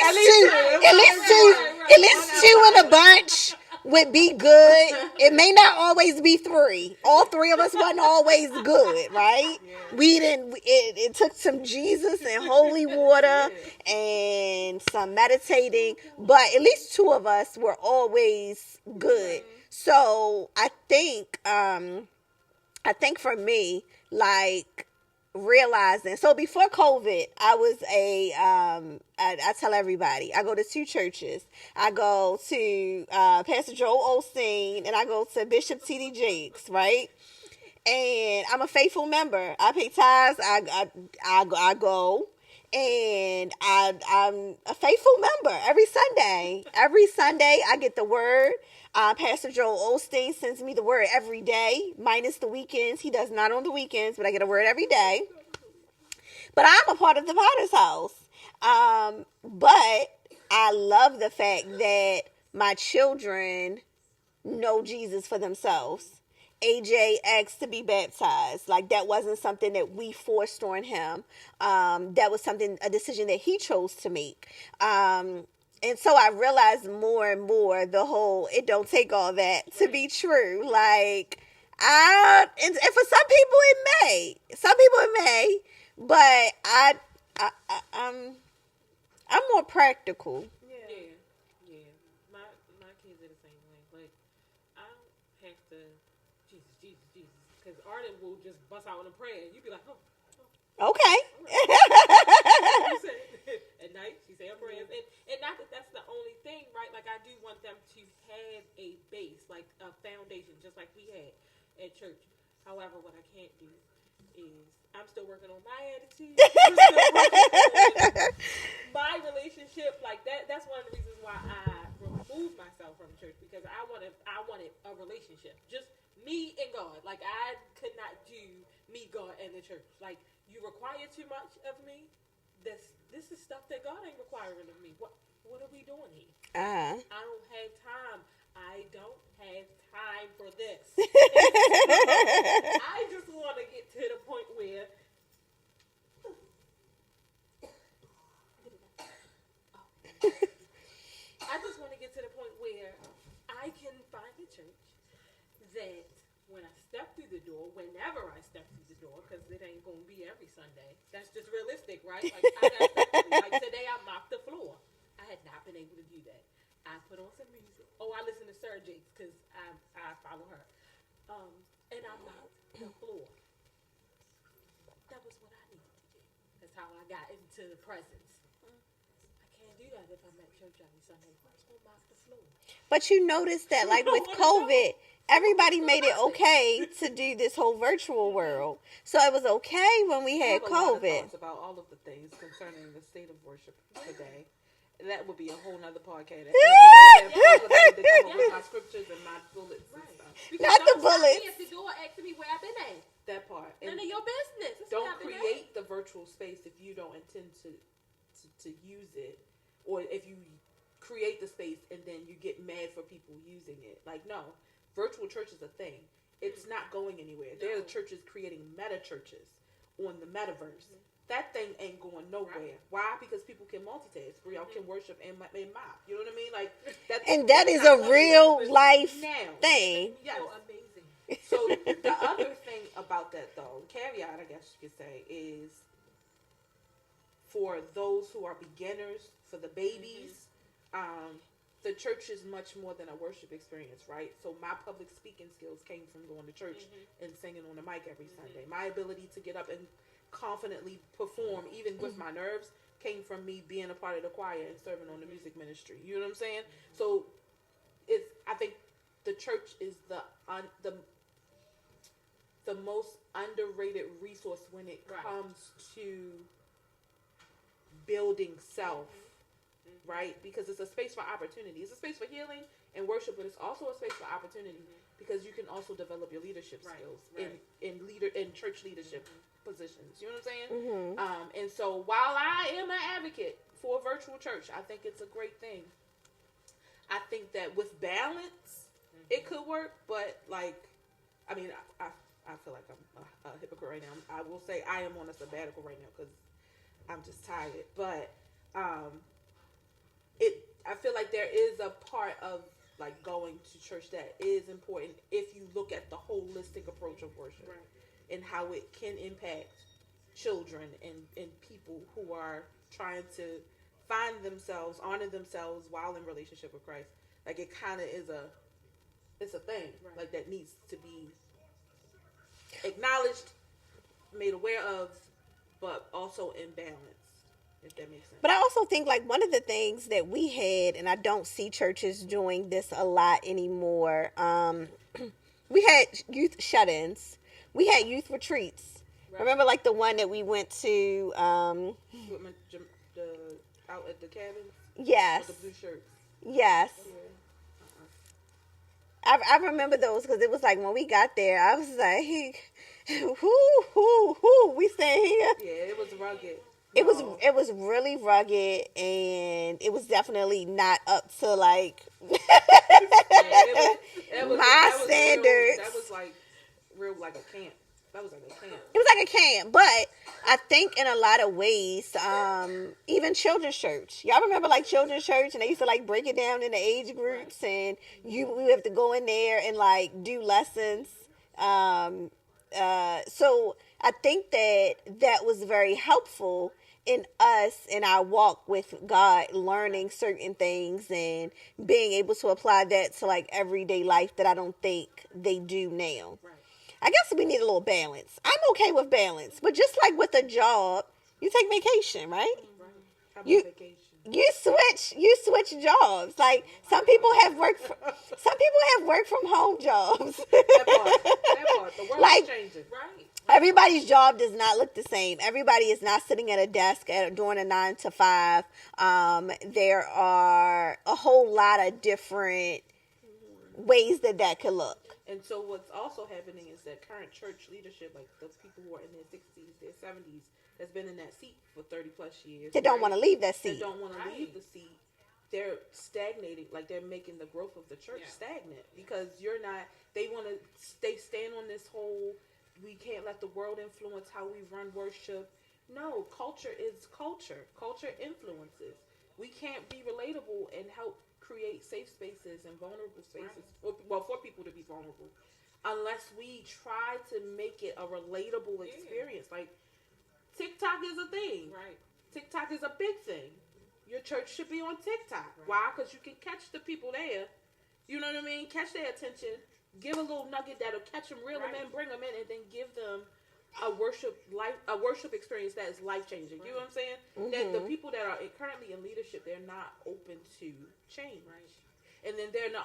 least two in a bunch would be good. It may not always be 3. All 3 of us wasn't always good, right? Yeah. We didn't. It took some Jesus and holy water and some meditating, but at least 2 of us were always good. So I think for me, realizing, so before COVID, I was I tell everybody, I go to 2 churches. I go to Pastor Joel Osteen, and I go to Bishop T.D. Jakes, right? And I'm a faithful member. I pay tithes. I go, and I'm a faithful member every Sunday. Every Sunday, I get the word. Pastor Joel Osteen sends me the word every day, minus the weekends. He does not on the weekends, but I get a word every day. But I'm a part of the Potter's House. But I love the fact that my children know Jesus for themselves. AJ asked to be baptized. Like, that wasn't something that we forced on him. That was a decision that he chose to make. And so I realized more and more the whole, it don't take all that to be true. Like, and for some people it may. Some people it may. But I'm more practical. Yeah. My kids are the same way. Like, I don't have to Jesus, because Arden will just bust out in a prayer, and you be like, oh. Okay. At night, she say her prayers, and not that that's the only thing, right? Like, I do want them to have a base, like a foundation, just like we had at church. However, what I can't do is I'm still working on my attitude. I'm still working on my relationship. Like, that's one of the reasons why I removed myself from church, because I wanted a relationship, just me and God. Like, I could not do me, God, and the church. Like, you require too much of me. This is stuff that God ain't requiring of me. What are we doing here? I don't have time. I don't have time for this. I just want to get to the point where I can find a church that when I step through the door, whenever I step through the door, because it ain't going to be every Sunday. That's just realistic, right? Like, I got to step through. Like, today I mopped the floor. I had not been able to do that. I put on some music. Oh, I listen to Sarah Jakes because I follow her. And I mopped the floor. That was what I needed to do. That's how I got into the presence. I can't do that if I'm at church every Sunday. Who's going to mop the floor? But you notice that, like, with COVID, everybody made it okay to do this whole virtual world. So it was okay when we had COVID. About all of the things concerning the state of worship today. That would be a whole nother podcast. Come up with my scriptures and my bullets and stuff. Not the bullets. At the door asking me where I've been at. That part. None of your business. Don't create the virtual space if you don't intend to use it, or if you create the space and then you get mad for people using it. Like, no, virtual church is a thing. It's not going anywhere. No. There are churches creating meta churches on the metaverse. Mm-hmm. That thing ain't going nowhere. Right. Why? Because people can multitask. Briell can worship and mop. You know what I mean? Like, that is a real life thing. Yes. So amazing. So the other thing about that, though, caveat, I guess you could say, is for those who are beginners, for the babies, the church is much more than a worship experience, right? So my public speaking skills came from going to church and singing on the mic every Sunday. My ability to get up and confidently perform, even with my nerves, came from me being a part of the choir and serving on the music ministry. You know what I'm saying? So I think the church is the most underrated resource when it comes to building self, right? Because it's a space for opportunity. It's a space for healing and worship, but it's also a space for opportunity because you can also develop your leadership skills in church leadership positions. You know what I'm saying? And so while I am an advocate for a virtual church, I think it's a great thing. I think that with balance, it could work, but like, I mean, I feel like I'm a hypocrite right now. I will say I am on a sabbatical right now because I'm just tired. But I feel like there is a part of like going to church that is important if you look at the holistic approach of worship and how it can impact children and people who are trying to find themselves, honor themselves while in relationship with Christ. Like, it kind of is it's a thing like that needs to be acknowledged, made aware of, but also in balance, if that makes sense. But I also think, like, one of the things that we had, and I don't see churches doing this a lot anymore, we had youth shut-ins. We had youth retreats. Right. Remember, like, the one that we went to? Out at the cabin? Yes. With the blue shirts? Yes. Yeah. I remember those because it was like when we got there, I was like, who, we staying here? Yeah, it was rugged. It was really rugged, and it was definitely not up to like my standards. That was like real like a camp. That was like a camp. It was like a camp, but I think in a lot of ways, even children's church. Y'all remember like children's church, and they used to like break it down into age groups, and we have to go in there and like do lessons. So I think that was very helpful in us in our walk with God, learning certain things and being able to apply that to like everyday life that I don't think they do now. Right. I guess we need a little balance. I'm okay with balance, but just like with a job, you take vacation, right? Right. How about You- vacation? You switch jobs. Like some people have work from home jobs. That part. The world Like- is changing. Right. Everybody's job does not look the same. Everybody is not sitting at a desk doing a 9 to 5. There are a whole lot of different ways that could look. And so what's also happening is that current church leadership, like those people who are in their 60s, their 70s, that's been in that seat for 30 plus years. They don't want to leave that They seat. don't want to leave the seat. They're stagnating, like they're making the growth of the church stagnant because you're not. They want to. They stand on this whole. We can't let the world influence how we run worship. No, culture is culture. Culture influences. We can't be relatable and help create safe spaces and vulnerable spaces. For people to be vulnerable, unless we try to make it a relatable experience. Like TikTok is a thing. Right. TikTok is a big thing. Your church should be on TikTok. Why? Because you can catch the people there. You know what I mean? Catch their attention. Give a little nugget that'll catch them, reel them in, bring them in, and then give them a worship experience that is life changing. You know what I'm saying? That the people that are currently in leadership, they're not open to change. Right. And then they're in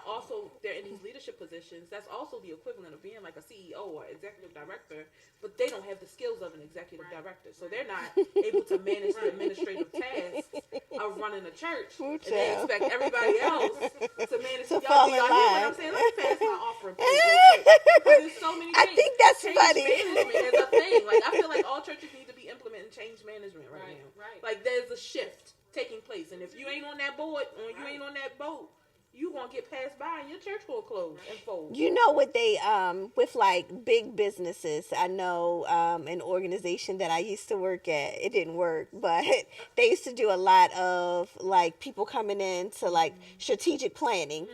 these leadership positions. That's also the equivalent of being like a CEO or executive director, but they don't have the skills of an executive director. So they're not able to manage the administrative tasks of running a church. And they expect everybody else to manage. To Y'all fall hear in what line. I'm saying? Let me pass my offering, please, real quick. Because there's so many I things. think that's Change funny. management is a thing. Like I feel like all churches need to be implementing change management right now. Right. Like there's a shift taking place, and if you ain't on that board or you ain't on that boat, you gonna get passed by and your church will close and fold. You know what they with like big businesses. I know an organization that I used to work at. It didn't work, but they used to do a lot of like people coming in to like strategic planning.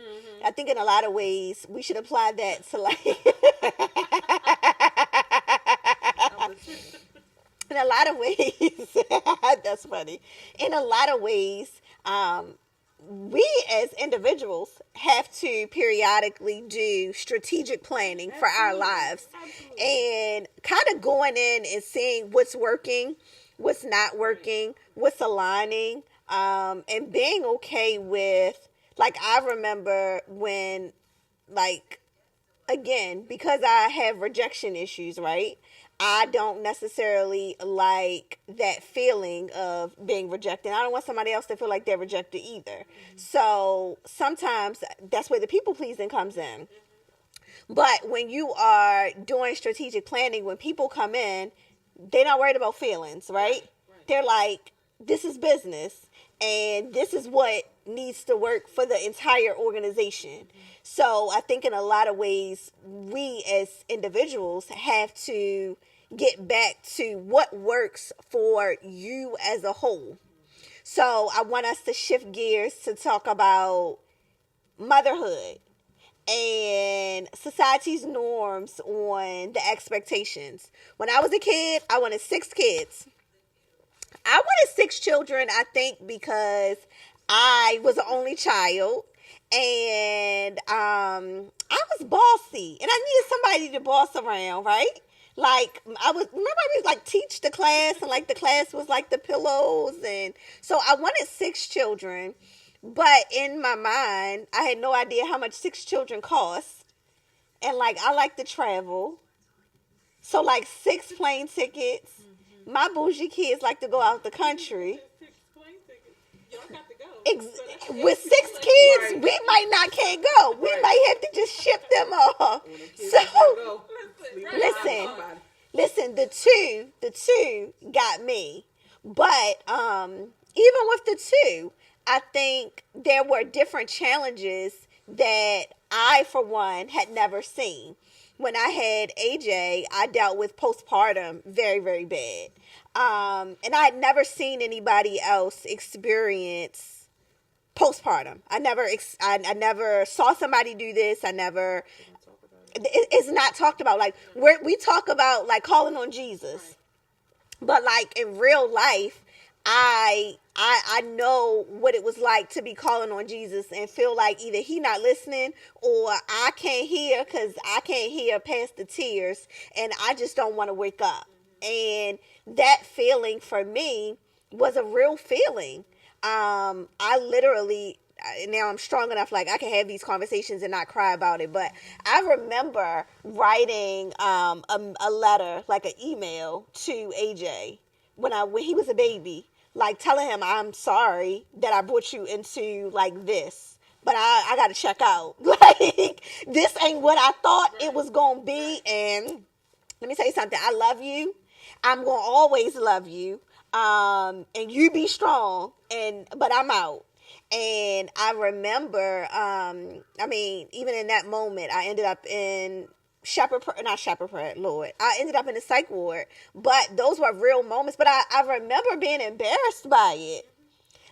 I think in a lot of ways we should apply that to like in a lot of ways. That's funny. In a lot of ways, we as individuals have to periodically do strategic planning for our lives and kind of going in and seeing what's working, what's not working, what's aligning, and being okay with, like, I remember when, like, again, because I have rejection issues, right? I don't necessarily like that feeling of being rejected. I don't want somebody else to feel like they're rejected either. So sometimes that's where the people pleasing comes in. But when you are doing strategic planning, when people come in, they're not worried about feelings, right? They're like, this is business and this is what needs to work for the entire organization. So I think in a lot of ways, we as individuals have to get back to what works for you as a whole. So I want us to shift gears to talk about motherhood and society's norms on the expectations. When I was a kid, I wanted 6 kids. I wanted 6 children, I think, because I was the only child. And I was bossy, and I needed somebody to boss around, right? Like I would like teach the class, and like the class was like the pillows, and so I wanted 6 children, but in my mind, I had no idea how much 6 children cost, and like I like to travel, so like 6 plane tickets. My bougie kids like to go out the country. Y'all got to go. With 6 kids, we might not can't go. We might have to just ship them off. So listen, the two got me. But even with the 2, I think there were different challenges that I, for one, had never seen. when I had AJ, I dealt with postpartum very, very bad. And I had never seen anybody else experience postpartum. I never saw somebody do this. It's not talked about. Like, we talk about, like, calling on Jesus. But, like, in real life, I know what it was like to be calling on Jesus and feel like either he not listening or I can't hear because I can't hear past the tears and I just don't want to wake up. And that feeling for me was a real feeling. I literally, now I'm strong enough, like I can have these conversations and not cry about it. But I remember writing a letter, like an email to AJ when he was a baby, like telling him I'm sorry that I brought you into like this, but I got to check out. Like, this ain't what I thought it was going to be. And let me tell you something. I love you. I'm going to always love you. And you be strong, but I'm out. And I remember, even in that moment, I ended up in I ended up in a psych ward, but those were real moments. But I remember being embarrassed by it.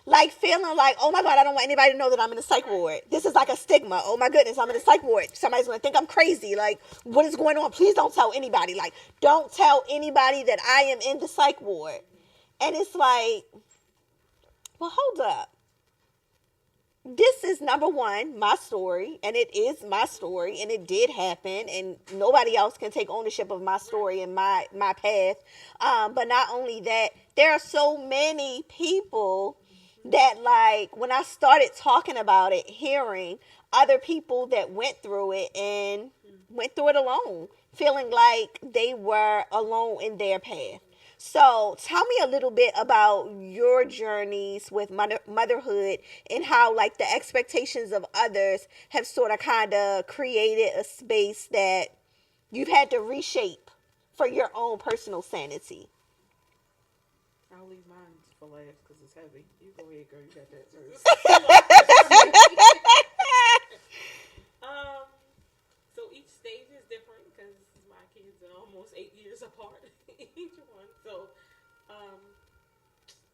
Like, feeling like, oh my God, I don't want anybody to know that I'm in a psych ward. This is like a stigma. Oh my goodness, I'm in a psych ward. Somebody's going to think I'm crazy. Like, what is going on? Please don't tell anybody. Like, don't tell anybody that I am in the psych ward. And it's like, well, hold up. This is, number one, my story, and it is my story, and it did happen, and nobody else can take ownership of my story and my path. But not only that, there are so many people that, like, when I started talking about it, hearing other people that went through it and went through it alone, feeling like they were alone in their path. So tell me a little bit about your journeys with motherhood and how, like, the expectations of others have sort of kind of created a space that you've had to reshape for your own personal sanity. I'll leave mine for last because it's heavy. You go ahead, girl. You got that first. So each stage is different because my kids are almost 8 years apart, each one. So,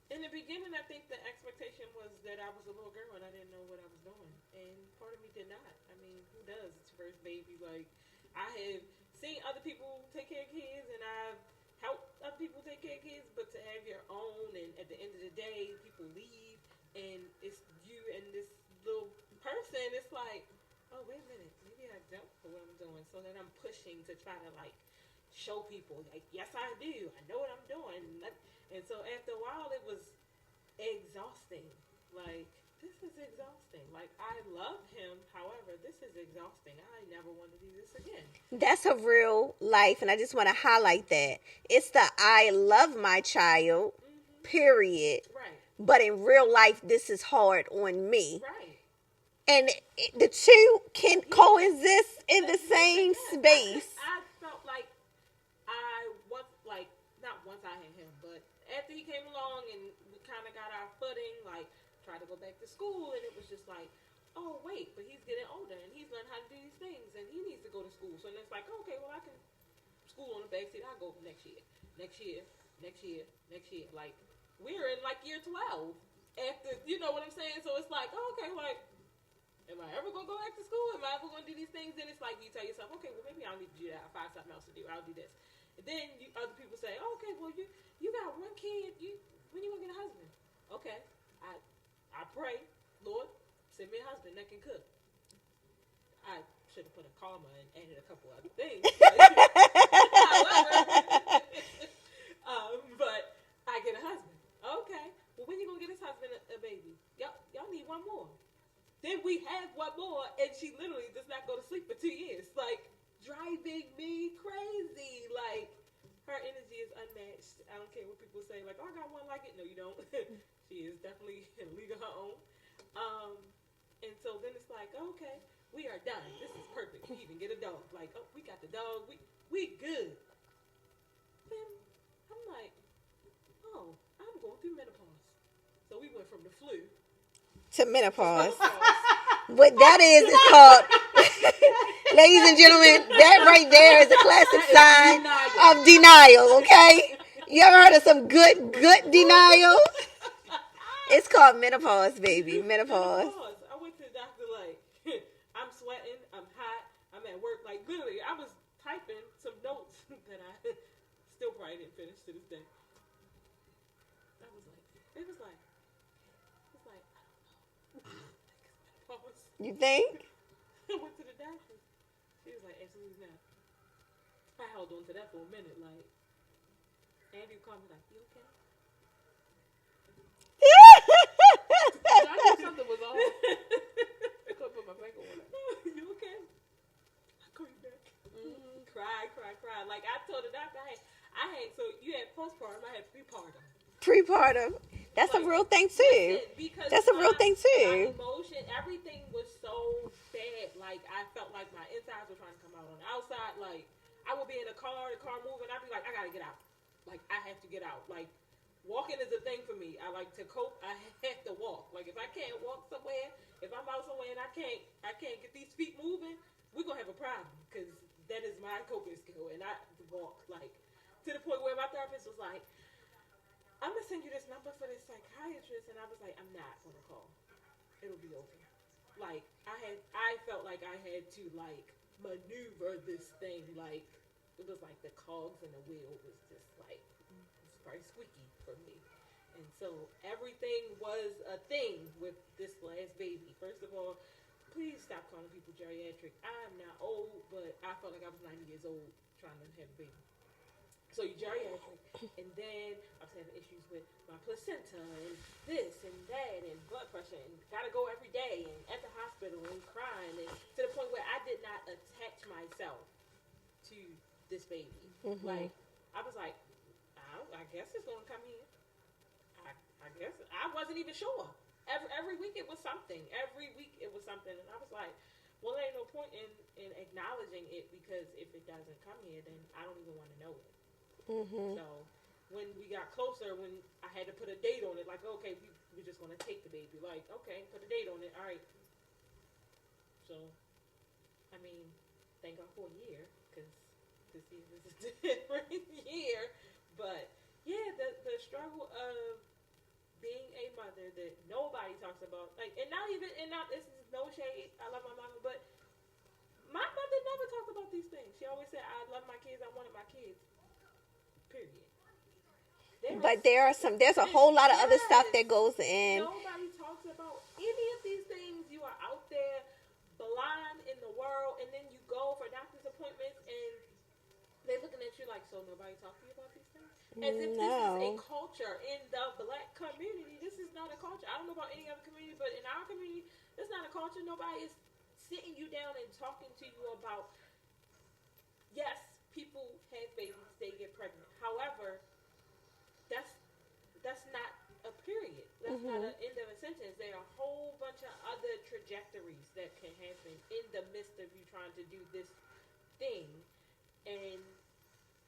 in the beginning, I think the expectation was that I was a little girl and I didn't know what I was doing. And part of me did not. I mean, who does? It's your first baby. Like, I have seen other people take care of kids and I've helped other people take care of kids, but to have your own, and at the end of the day, people leave and it's you and this little person, it's like, oh, wait a minute, maybe I don't know what I'm doing. So then I'm pushing to try to, like, show people, like, yes, I do. I know what I'm doing. And so after a while, it was exhausting. Like, this is exhausting. Like, I love him. However, this is exhausting. I never want to do this again. That's a real life, and I just want to highlight that. It's the I love my child, period. Right. But in real life, this is hard on me. Right. And the two can coexist in the same space. I felt like not once I had him, but after he came along and we kind of got our footing, like, tried to go back to school, and it was just like, oh, wait, but he's getting older, and he's learning how to do these things, and he needs to go to school. So then it's like, okay, well, I can school on the backseat. I'll go next year. Like, we're in, like, year 12 after, you know what I'm saying? So it's like, oh, okay, like, am I ever going to go back to school? Am I ever going to do these things? Then it's like, you tell yourself, okay, well, maybe I don't need to do that. I'll find something else to do. I'll do this. And then other people say, oh, okay, well, you got one kid. When you going to get a husband? Okay. I pray, Lord, send me a husband that can cook. I should have put a comma and added a couple other things. But I get a husband. Okay. Well, when you going to get this husband a baby? Y'all need one more. Then we have one more, and she literally does not go to sleep for 2 years. Like, driving me crazy. Like, her energy is unmatched. I don't care what people say. Like, oh, I got one like it. No, you don't. She is definitely in a league of her own. And so then it's like, okay, we are done. This is perfect. We even get a dog. Like, oh, we got the dog. We good. Then I'm like, oh, I'm going through menopause. So we went from the flu to menopause. What that is called Ladies and gentlemen, that right there is a classic sign denial. of denial, okay? You ever heard of some good denial? It's called menopause, baby. Menopause. I went to the doctor like, I'm sweating, I'm hot, I'm at work. Like, literally, I was typing some notes that I still probably didn't finish to this day. I was like, it was like, I don't know. Menopause. You think? I went to the doctor. She was like, absolutely not. I held on to that for a minute. Like, Andy called me like, you okay? I knew something was off. I couldn't put my finger on it. You okay? I'll call you back. Cry. Like, I told the doctor, I had, so you had postpartum, I had prepartum. Prepartum. That's a real thing too. Because That's a real thing my too. emotion, everything was so bad. Like, I felt like my insides were trying to come out on the outside. Like, I would be in the car moving, I'd be like, I gotta get out. Like, I have to get out. Like, walking is a thing for me. I like to cope. I have to walk. Like, if I can't walk somewhere, if I'm out somewhere and I can't get these feet moving, we're gonna have a problem because that is my coping skill. And I walk, like, to the point where my therapist was like, I'm gonna send you this number for this psychiatrist, and I was like, I'm not gonna call. It'll be over. Like, I felt like I had to like maneuver this thing. Like, it was like the cogs in the wheel was just like, it's very squeaky for me. And so everything was a thing with this last baby. First of all, please stop calling people geriatric. I'm not old, but I felt like I was 90 years old trying to have a baby. So you geriatric, and then I was having issues with my placenta and this and that and blood pressure and gotta go every day and at the hospital and crying and to the point where I did not attach myself to this baby. Like, I was like, I guess it's gonna come here. I guess I wasn't even sure. Every week it was something. Every week it was something, and I was like, well, there ain't no point in acknowledging it because if it doesn't come here, then I don't even want to know it. So when we got closer, when I had to put a date on it, like, okay, we're just going to take the baby. Like, okay, put a date on it. All right. So, I mean, thank God for a year, because this year is a different year. But, yeah, the struggle of being a mother that nobody talks about. Like, and this is no shade. I love my mama, but my mother never talked about these things. She always said, I love my kids. I wanted my kids. Period. But there's a whole lot of other stuff that goes in. Nobody talks about any of these things. You are out there blind in the world, and then you go for doctor's appointments, and they're looking at you like, so nobody talks to you about these things? As if this is a culture in the black community. This is not a culture. I don't know about any other community, but in our community, it's not a culture. Nobody is sitting you down and talking to you about, yes, people have babies, they get pregnant. However, that's not a period. That's not an end of a sentence. There are a whole bunch of other trajectories that can happen in the midst of you trying to do this thing. And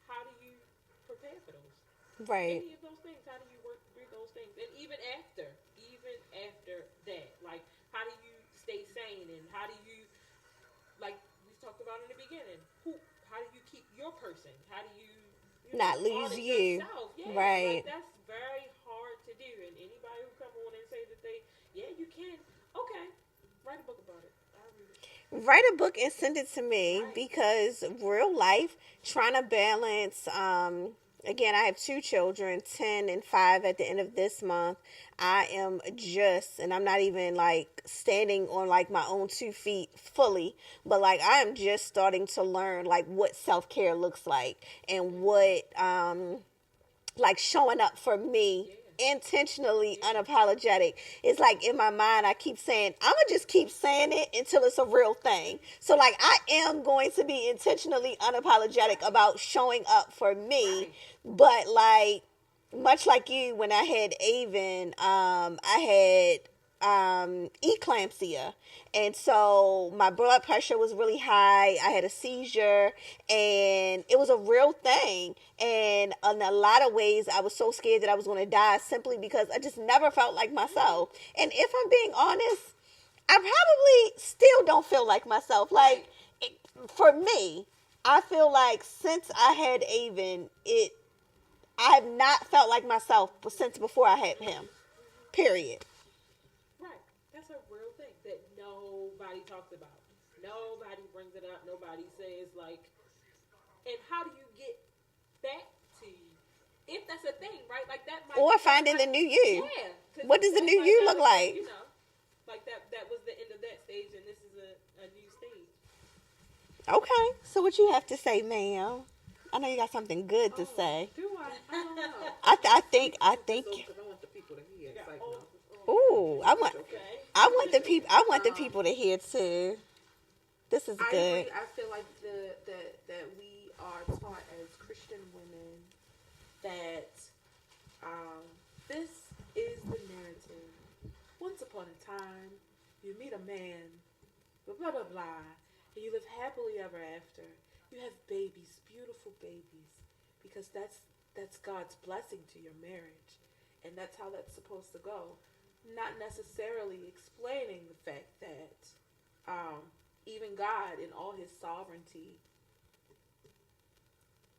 how do you prepare for those? Right. Any of those things, how do you work through those things? And even after that, like, how do you stay sane? And how do you, like we talked about in the beginning, how do you keep your person? How do you not lose you? Yeah, right. Like, that's very hard to do. And anybody who come on and say that you can, okay, write a book about it. I'll read it. Write a book and send it to me, because real life, trying to balance, again, I have 2 children, 10 and 5 at the end of this month. I am and I'm not even like standing on like my own 2 feet fully, but like I am just starting to learn like what self-care looks like and what, like showing up for me intentionally unapologetic. It's like in my mind I keep saying I'm gonna just keep saying it until it's a real thing. So like I am going to be intentionally unapologetic about showing up for me. But like much like you, when I had Avon, I had eclampsia, and so my blood pressure was really high. I had a seizure, and it was a real thing. And in a lot of ways, I was so scared that I was going to die simply because I just never felt like myself. And if I'm being honest, I probably still don't feel like myself. Like for me, I feel like since I had Avon, I have not felt like myself since before I had him. Period. Right. That's a real thing that nobody talks about. Nobody brings it up. Nobody says, like, and how do you get back to you? If that's a thing, right? Like that might Or finding the new you. Yeah. What does the new you look like? You know, like that was the end of that stage, and this is a new stage. Okay. So what you have to say, ma'am? I know you got something good to say. Do I? I don't know. I think. Because I want the people to hear. It's like, no. Ooh, I want the people. I want the Um, people to hear too. This is I good. agree. I feel like that we are taught as Christian women that this is the narrative. Once upon a time, you meet a man, blah blah blah blah, and you live happily ever after. You have babies, beautiful babies, because that's God's blessing to your marriage, and that's how that's supposed to go. Not necessarily explaining the fact that even God, in all His sovereignty,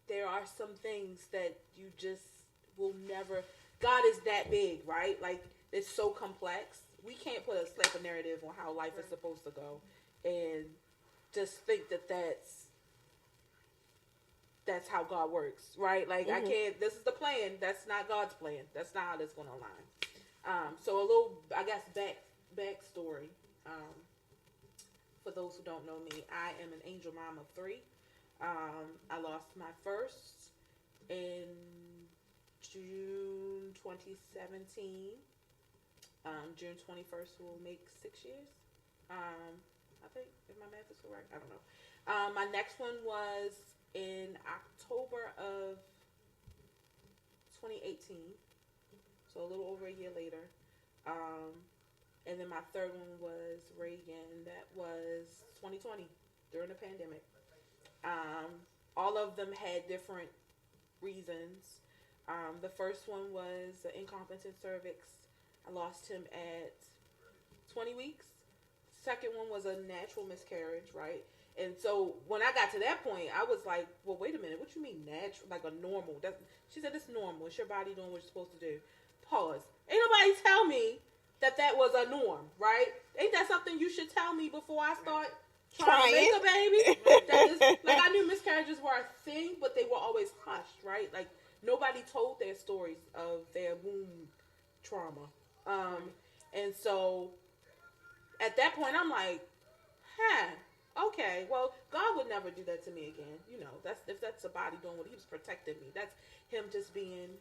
there are some things that you just will never. God is that big, right? Like, it's so complex. We can't put a slap a narrative on how life is supposed to go, and just think that that's how God works, right? Like, I can't. This is the plan. That's not God's plan. That's not how that's going to align. So a little, I guess, backstory. For those who don't know me, I am an angel mom of 3. I lost my first in June 2017. June 21st will make 6 years. I think, if my math is correct, I don't know. My next one was in October of 2018, so a little over a year later. And then my third one was Reagan. That was 2020, during the pandemic. All of them had different reasons. The first one was an incompetent cervix. I lost him at 20 weeks. Second one was a natural miscarriage, right? And so when I got to that point, I was like, well, wait a minute. What you mean natural? Like a normal? She said, it's normal. It's your body doing what it's supposed to do. Pause. Ain't nobody tell me that was a norm, right? Ain't that something you should tell me before I start trying to make a baby? That is, like, I knew miscarriages were a thing, but they were always hushed, right? Like, nobody told their stories of their womb trauma. And so at that point, I'm like, okay, well, God would never do that to me again. You know, if that's a body doing what He was protecting me. That's Him just being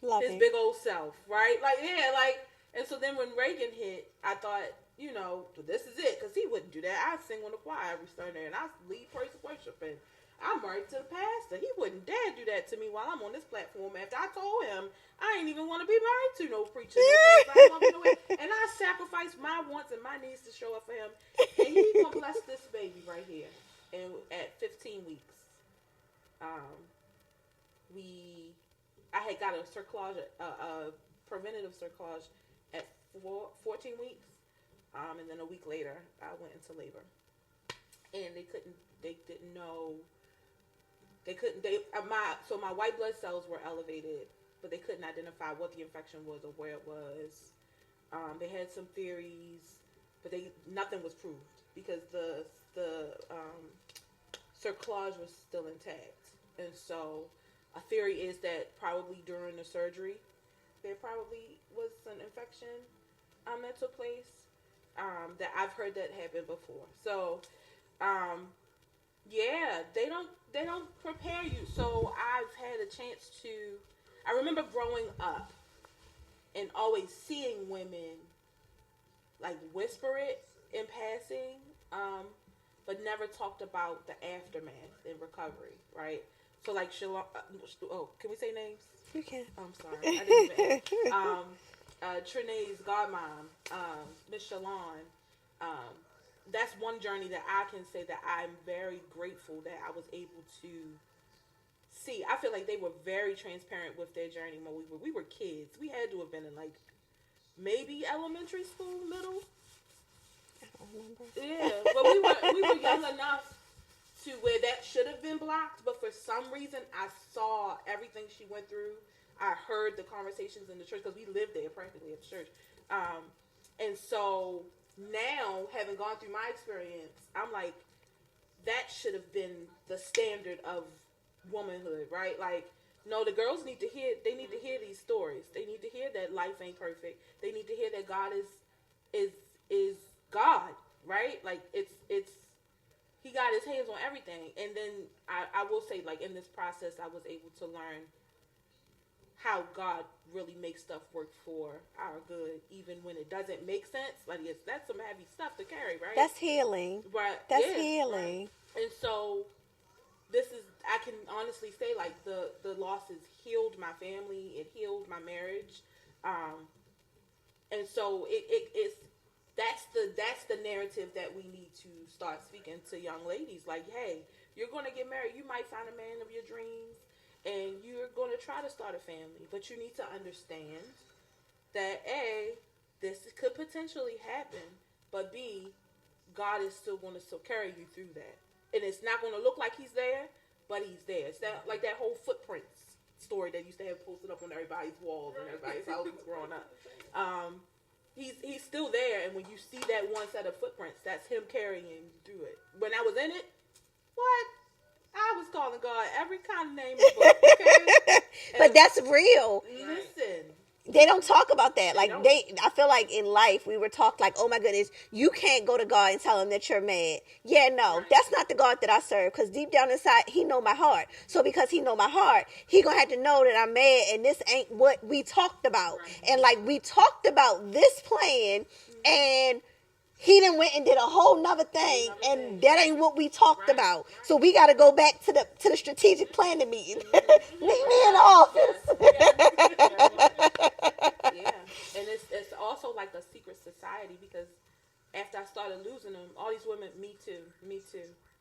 his big old self, right? Like, yeah, like, and so then when Reagan hit, I thought, you know, this is it, because he wouldn't do that. I sing on the choir every Sunday, and I lead praise and worship, and I'm married to the pastor. He wouldn't dare do that to me while I'm on this platform after I told him I ain't even want to be married to no preacher. And I sacrificed my wants and my needs to show up for him. And he gonna bless this baby right here. And at 15 weeks, I had got a cerclage, a preventative cerclage at 14 weeks. And then a week later, I went into labor. And they didn't know. So my white blood cells were elevated, but they couldn't identify what the infection was or where it was. They had some theories, but nothing was proved because the cerclage was still intact. And so a theory is that probably during the surgery, there probably was an infection that took place. That I've heard that happen before. So, yeah, they don't prepare you. So I've had a chance to. I remember growing up and always seeing women like whisper it in passing, but never talked about the aftermath and recovery, right? So like can we say names? You can. I'm sorry, I didn't even. Trinae's godmom, Miss Shalon, that's one journey that I can say that I'm very grateful that I was able to see. I feel like they were very transparent with their journey when we were kids. We had to have been in like maybe elementary school, middle. number. Yeah, but we were young enough to where that should have been blocked, but for some reason I saw everything she went through. I heard the conversations in the church because we lived there practically at the church. And so now, having gone through my experience, I'm like, that should have been the standard of womanhood, right? Like, no, the girls need to hear these stories. They need to hear that life ain't perfect. They need to hear that God is God, right? Like, it's he got his hands on everything. And then I will say, like, in this process, I was able to learn how God really makes stuff work for our good, even when it doesn't make sense. Like, that's some heavy stuff to carry, right? That's healing. Right. That's healing. Right. And so I can honestly say, like, the losses healed my family. It healed my marriage. And so that's the narrative that we need to start speaking to young ladies. Like, hey, you're going to get married. You might find a man of your dreams, and you're going to try to start a family. But you need to understand that, A, this could potentially happen, but B, God is still going to carry you through that. And it's not going to look like he's there, but he's there. It's that, like that whole footprints story that used to have posted up on everybody's walls and everybody's houses growing up. He's still there, and when you see that one set of footprints, that's him carrying you through it. When I was in it, what? I was calling God every kind of name in the book, okay? But that's real. Listen. They don't talk about that. Like, I feel like in life, we were taught like, oh my goodness, you can't go to God and tell him that you're mad. Yeah, no, that's not the God that I serve. Because deep down inside, he know my heart. So because he know my heart, he going to have to know that I'm mad and this ain't what we talked about. Right. And like, we talked about this plan, and he done went and did a whole nother thing, and that ain't what we talked about. So we got to go back to the strategic planning meeting. Meet me in the office. Yeah, and it's also like a secret society, because after I started losing them, all these women, me too.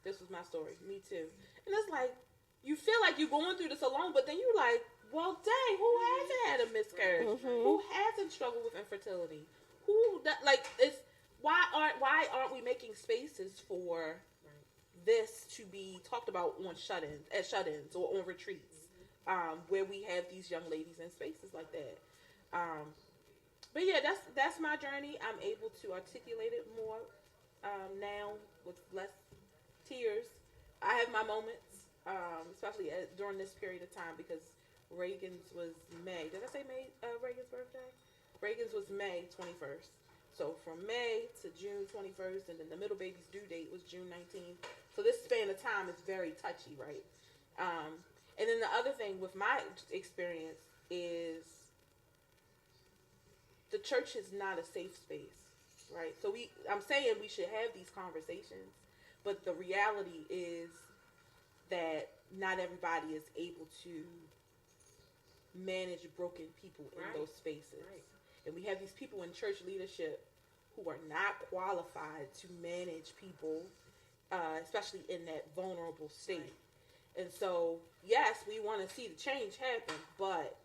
This was my story, me too. And it's like, you feel like you're going through this alone, but then you're like, well, dang, who hasn't had a miscarriage? Mm-hmm. Who hasn't struggled with infertility? Why aren't we making spaces for this to be talked about on shut-ins or on retreats, where we have these young ladies in spaces like that? But yeah, that's my journey. I'm able to articulate it more now with less tears. I have my moments, especially during this period of time, because Reagan's was May. Did I say May? Reagan's birthday? Reagan's was May 21st. So from May to June 21st, and then the middle baby's due date was June 19th. So this span of time is very touchy, right? And then the other thing with my experience is the church is not a safe space, right? So I'm saying we should have these conversations, but the reality is that not everybody is able to manage broken people in those spaces. Right. And we have these people in church leadership who are not qualified to manage people, especially in that vulnerable state. Right. And so, yes, we want to see the change happen, but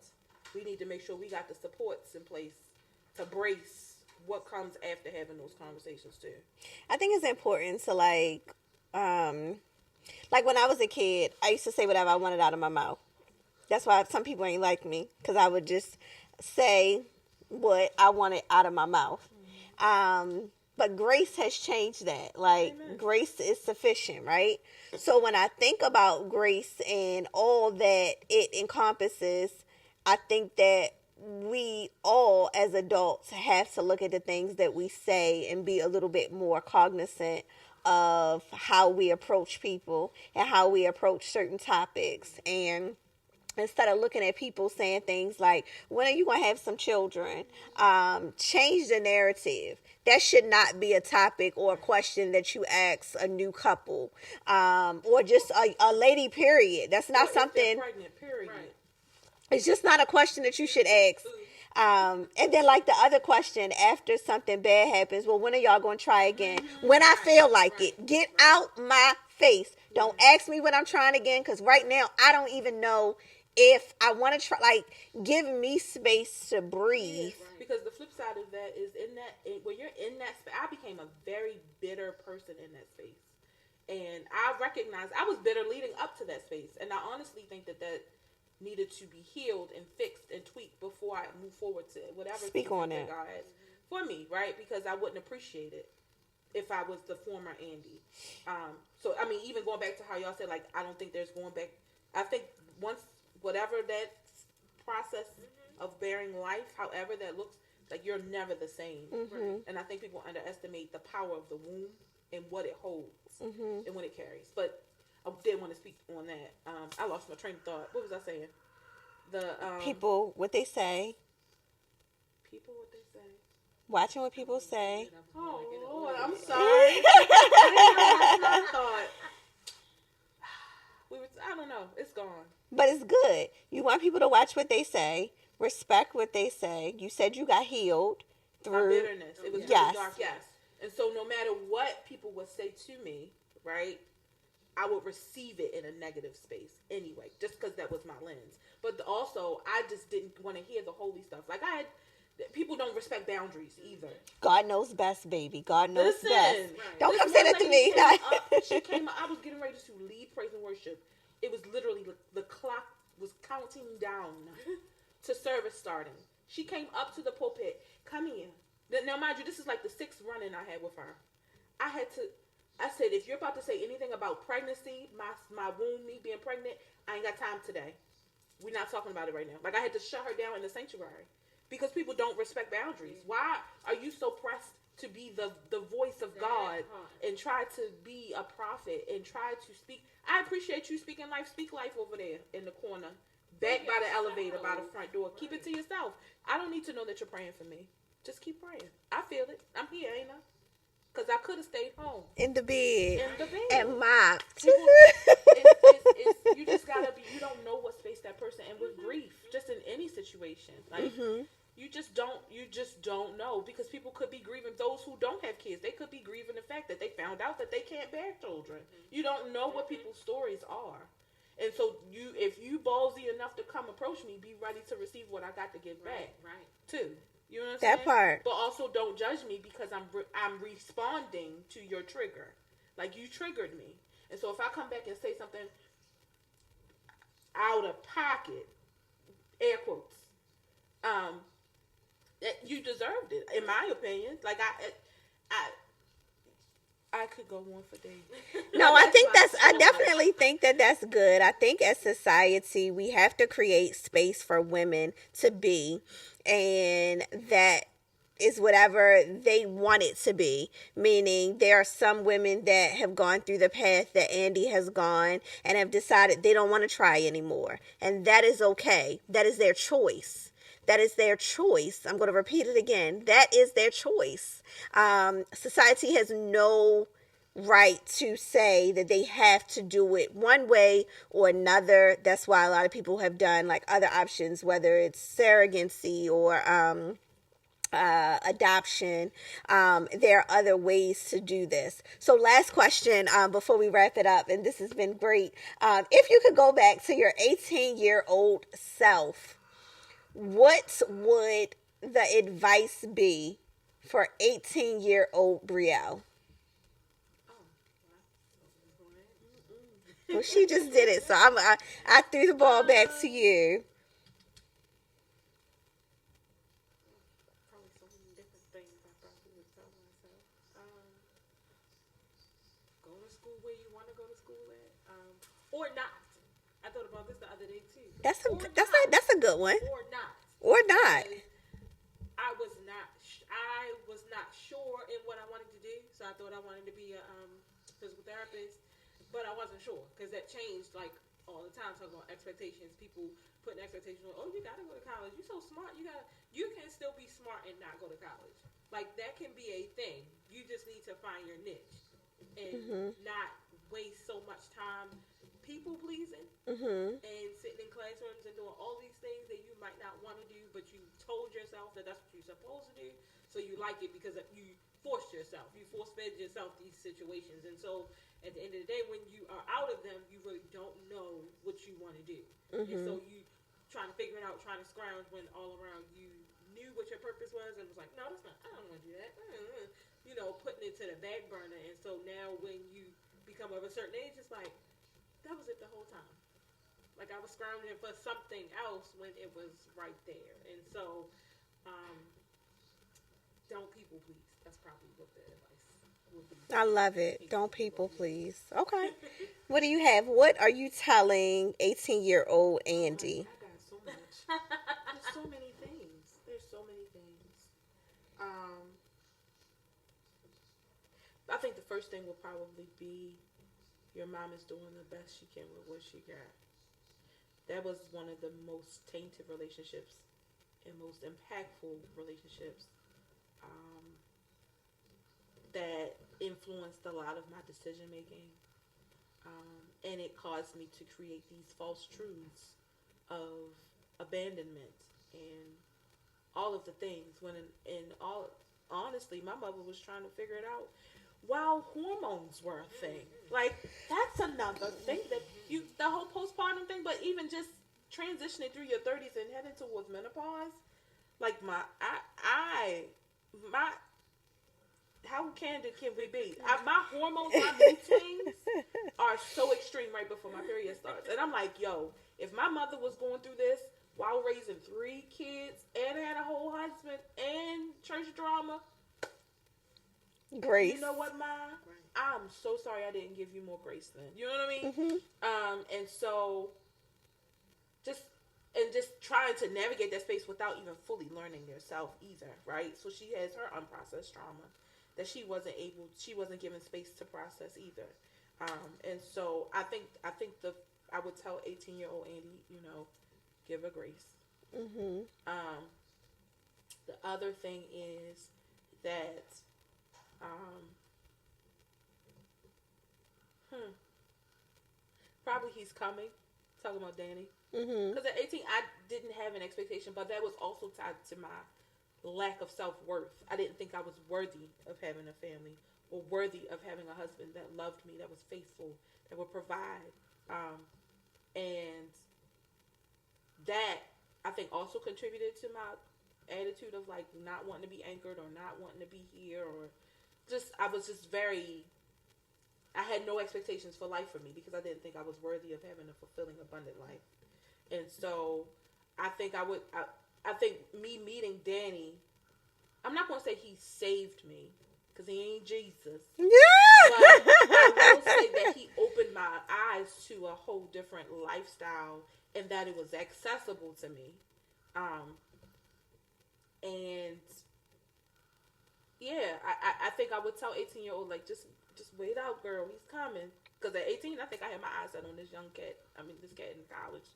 we need to make sure we got the supports in place to brace what comes after having those conversations too. I think it's important to like when I was a kid, I used to say whatever I wanted out of my mouth. That's why some people ain't like me, because I would just say what I wanted out of my mouth. But grace has changed that. Like, amen. Grace is sufficient, right? So when I think about grace and all that it encompasses, I think that we all as adults have to look at the things that we say and be a little bit more cognizant of how we approach people and how we approach certain topics. And instead of looking at people saying things like, when are you going to have some children? Change the narrative. That should not be a topic or a question that you ask a new couple, or just a lady, period. That's not something. Pregnant, period. Right. It's just not a question that you should ask. And then like the other question, after something bad happens, well, when are y'all going to try again? When I feel like it. Get out my face. Don't ask me when I'm trying again, because right now I don't even know if I want to try. Like, give me space to breathe. Because the flip side side of that is when you're in that space, I became a very bitter person in that space. And I recognized I was bitter leading up to that space. And I honestly think that needed to be healed and fixed and tweaked before I move forward to whatever Speak on that. God has for me, right? Because I wouldn't appreciate it if I was the former Andi. So, I mean, even going back to how y'all said, like, I don't think there's going back. I think once, whatever that process of bearing life, however that looks, like, you're never the same. And I think people underestimate the power of the womb and what it holds and what it carries. But I did want to speak on that. I lost my train of thought. What was I saying? People, what they say. People, what they say. Watching what people say. Oh, Lord, I'm sorry. I thought. I don't know. It's gone. But it's good. You want people to watch what they say, respect what they say. You said you got healed through my bitterness. It was really dark. Yes. And so no matter what people would say to me, right, I would receive it in a negative space anyway, just because that was my lens. But also, I just didn't want to hear the holy stuff. Like, people don't respect boundaries either. God knows best, baby. God knows best. Right. Don't come say that to me. She came up. I was getting ready to lead praise and worship. It was literally, the clock was counting down to service starting. She came up to the pulpit. Come here. Now, mind you, this is like the 6th run-in I had with her. I said, if you're about to say anything about pregnancy, my womb, me being pregnant, I ain't got time today. We're not talking about it right now. Like, I had to shut her down in the sanctuary because people don't respect boundaries. Why are you so pressed to be the voice of God and try to be a prophet and try to speak? I appreciate you speaking life. Speak life over there in the corner, back by the elevator, by the front door. Keep it to yourself. I don't need to know that you're praying for me. Just keep praying. I feel it. I'm here, ain't I? Because I could have stayed home. In the bed. And mopped. You just got to be, you don't know what space that person, and with grief, just in any situation. Like, you just don't know, because people could be grieving, those who don't have kids, they could be grieving the fact that they found out that they can't bear children. You don't know what people's stories are. And so if you ballsy enough to come approach me, be ready to receive what I got to give back. Right. Too. You know what I'm saying? That part. But also don't judge me because I'm responding to your trigger. Like, you triggered me. And so if I come back and say something out of pocket, air quotes, you deserved it, in my opinion. Like, I could go on for days. No, I definitely think that that's good. I think as society, we have to create space for women to be, and that is whatever they want it to be. Meaning, there are some women that have gone through the path that Andi has gone and have decided they don't want to try anymore. And that is okay. That is their choice. That is their choice. I'm going to repeat it again. That is their choice. Society has no right to say that they have to do it one way or another. That's why a lot of people have done like other options, whether it's surrogacy or adoption. There are other ways to do this. So last question before we wrap it up, and this has been great. If you could go back to your 18-year-old self, what would the advice be for 18-year-old Briell? Well, she just did it, so I threw the ball back to you. Probably so many different things I probably would tell myself. Go to school where you want to go to school at, or not. I thought about this the other day too. That's a good one. Or not. Or not. I was not sure in what I wanted to do, so I thought I wanted to be a physical therapist, but I wasn't sure because that changed like all the time. Talking about expectations, people putting expectations on. Oh, you gotta go to college. You're so smart. You can still be smart and not go to college. Like, that can be a thing. You just need to find your niche and not waste so much time people pleasing and sitting in classrooms and doing all these things that you might not want to do, but you told yourself that that's what you're supposed to do, so you like it because you forced yourself, you force-fed yourself these situations. And so at the end of the day, when you are out of them, you really don't know what you want to do. And so you trying to figure it out, trying to scrounge when all around you knew what your purpose was and was like, no, that's not, I don't want to do that. You know, putting it to the back burner. And so now when you become of a certain age, it's like, that was it the whole time. Like I was scrounging for something else when it was right there. And so, don't people please. That's probably what the advice would be. I love it. Don't people please. Okay. What do you have? What are you telling 18-year-old Andi? I got so much. There's so many things. I think the first thing will probably be your mom is doing the best she can with what she got. That was one of the most tainted relationships and most impactful relationships that influenced a lot of my decision making. And it caused me to create these false truths of abandonment and all of the things. Honestly, my mother was trying to figure it out while hormones were a thing. Like, that's another thing that the whole postpartum thing, but even just transitioning through your 30s and heading towards menopause, like how candid can we be? My hormones, my mood swings are so extreme right before my period starts. And I'm like, yo, if my mother was going through this while raising 3 kids and had a whole husband and church drama, Grace. you know what, Ma? I'm so sorry I didn't give you more grace then. You know what I mean? And so just trying to navigate that space without even fully learning yourself either, right? So she has her unprocessed trauma that she wasn't given space to process either. And so I would tell 18-year-old Andi, give her grace. The other thing is that probably he's coming. Talking about Danny. Because at 18, I didn't have an expectation, but that was also tied to my lack of self-worth. I didn't think I was worthy of having a family or worthy of having a husband that loved me, that was faithful, that would provide. And that, I think, also contributed to my attitude of, like, not wanting to be anchored or not wanting to be here, or I had no expectations for life for me because I didn't think I was worthy of having a fulfilling, abundant life. And so I think me meeting Danny, I'm not going to say he saved me because he ain't Jesus. Yeah. But I will say that he opened my eyes to a whole different lifestyle and that it was accessible to me. And yeah, I think I would tell 18-year-old, like, just wait out, girl. He's coming. Because at 18, I think I had my eyes set on this cat in college.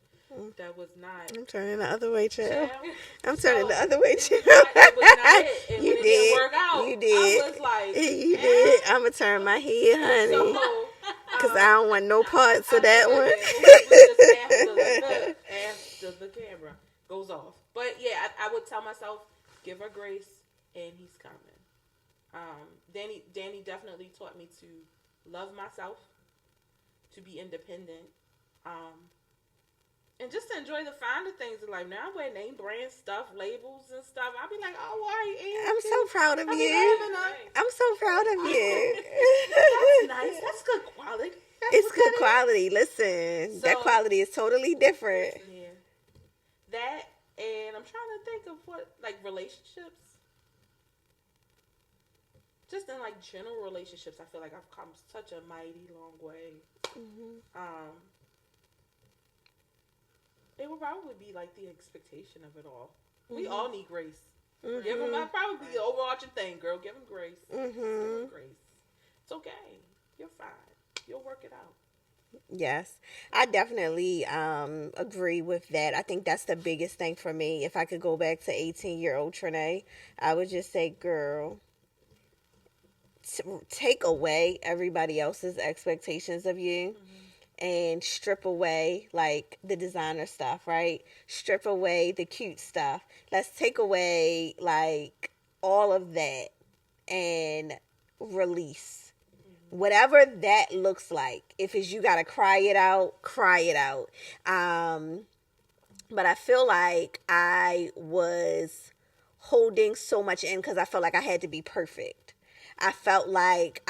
That was not. I'm turning the other way, child. I'm So, turning the other way, child. It was not it. And You when it did. didn't work out, You did. I was like, You did. I'm going to turn my head, honey. So, Because I don't want no parts of that one. After the camera goes off. But yeah, I would tell myself, give her grace, and he's coming. Danny definitely taught me to love myself, to be independent, and just to enjoy the finer things in life. Now I wear name brand stuff, labels and stuff. I'll be like, oh, why? I'm so proud of you. I'm so proud of you. That's nice. That's good quality. It's good quality. Listen, that quality is totally different. Yeah. That, and I'm trying to think of what, like, relationships. Just in, like, general relationships, I feel like I've come such a mighty long way. It would probably be, like, the expectation of it all. We all need grace. Give them, that probably be the overarching thing, girl. Give them grace. Give them grace. It's okay. You're fine. You'll work it out. Yes, I definitely agree with that. I think that's the biggest thing for me. If I could go back to 18-year-old Trinae, I would just say, girl, take away everybody else's expectations of you and strip away, like, the designer stuff, right? Strip away the cute stuff. Let's take away, like, all of that and release. Whatever that looks like. If it's you got to cry it out, cry it out. But I feel like I was holding so much in because I felt like I had to be perfect. I felt like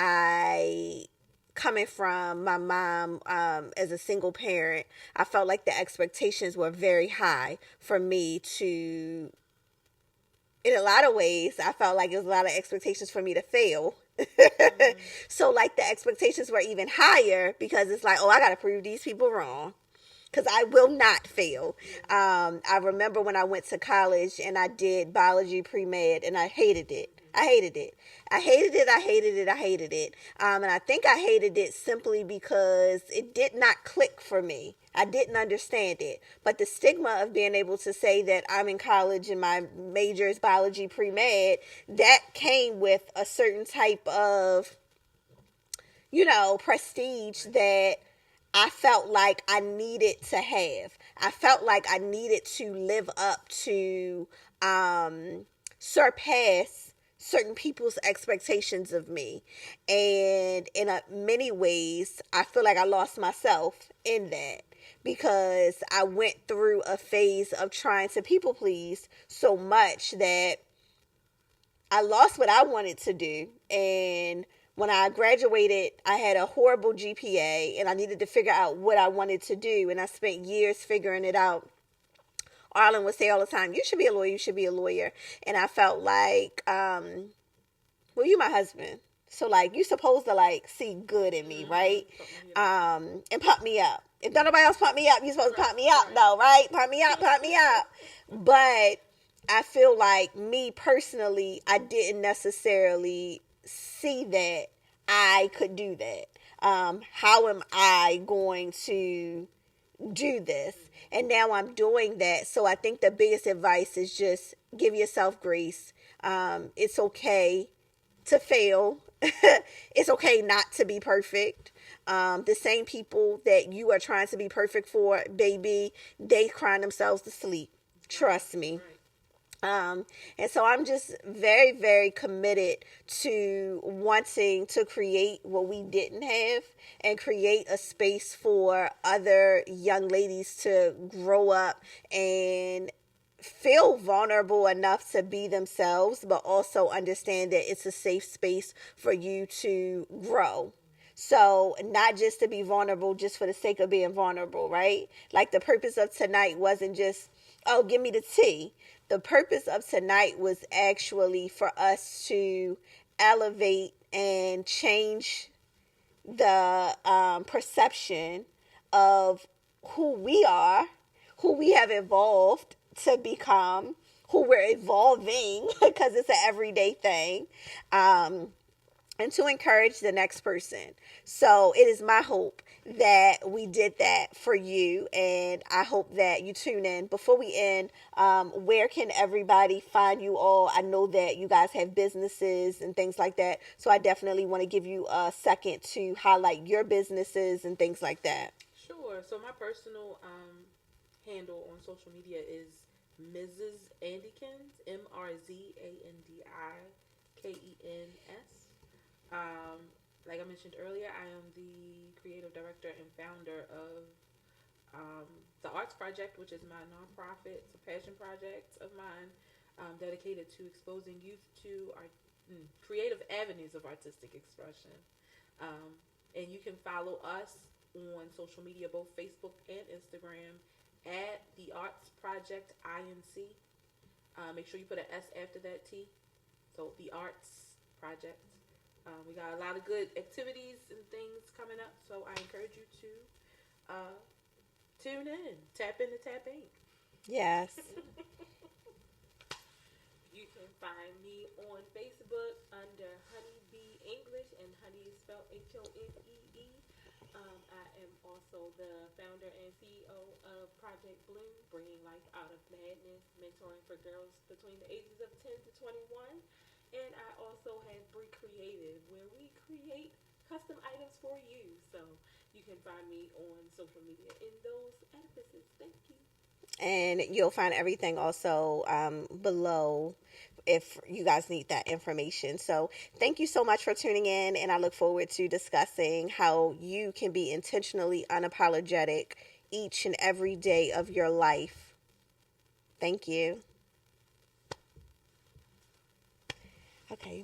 coming from my mom as a single parent, I felt like the expectations were very high for me to, in a lot of ways, I felt like there was a lot of expectations for me to fail. So like the expectations were even higher because it's like, oh, I got to prove these people wrong, because I will not fail. I remember when I went to college and I did biology pre-med and I hated it. I hated it. And I think I hated it simply because it did not click for me. I didn't understand it. But the stigma of being able to say that I'm in college and my major is biology pre-med, that came with a certain type of, prestige that I felt like I needed to have. I felt like I needed to live up to surpass certain people's expectations of me. And in many ways, I feel like I lost myself in that because I went through a phase of trying to people please so much that I lost what I wanted to do. And when I graduated, I had a horrible GPA and I needed to figure out what I wanted to do. And I spent years figuring it out. Arlen would say all the time, you should be a lawyer, you should be a lawyer. And I felt like, well, you my husband. So, like, you supposed to, like, see good in me, right? And pump me up. If don't nobody else pump me up, you supposed to pump me up, though, right? Pump me up. But I feel like me personally, I didn't necessarily see that I could do that. How am I going to do this? And now I'm doing that. So I think the biggest advice is just give yourself grace. It's okay to fail. It's okay not to be perfect. The same people that you are trying to be perfect for, baby, they crying themselves to sleep. Trust me. And so I'm just very, very committed to wanting to create what we didn't have and create a space for other young ladies to grow up and feel vulnerable enough to be themselves, but also understand that it's a safe space for you to grow. So not just to be vulnerable just for the sake of being vulnerable, right? Like the purpose of tonight wasn't just, oh, give me the tea. The purpose of tonight was actually for us to elevate and change the perception of who we are, who we have evolved to become, who we're evolving, because it's an everyday thing, and to encourage the next person. So it is my hope that we did that for you, and I hope that you tune in. Before we end, where can everybody find you all? I know that you guys have businesses and things like that, so I definitely want to give you a second to highlight your businesses and things like that. Sure. So my personal handle on social media is Mrs Andikens, MRZANDIKENS. Like I mentioned earlier, I am the creative director and founder of the Arts Project, which is my nonprofit. It's a passion project of mine dedicated to exposing youth to creative avenues of artistic expression. And you can follow us on social media, both Facebook and Instagram, at the Arts Project INC. Make sure you put an S after that T. So the Arts Project. We got a lot of good activities and things coming up, so I encourage you to tune in. Tap into Tap Inc. Yes. You can find me on Facebook under Honee B English, and Honey is spelled HONEE. I am also the founder and CEO of Project Bloom, bringing life out of madness, mentoring for girls between the ages of 10 to 21. And I also have Bree Creative, where we create custom items for you. So you can find me on social media in those edifices. Thank you. And you'll find everything also below if you guys need that information. So thank you so much for tuning in, and I look forward to discussing how you can be intentionally unapologetic each and every day of your life. Thank you. Okay.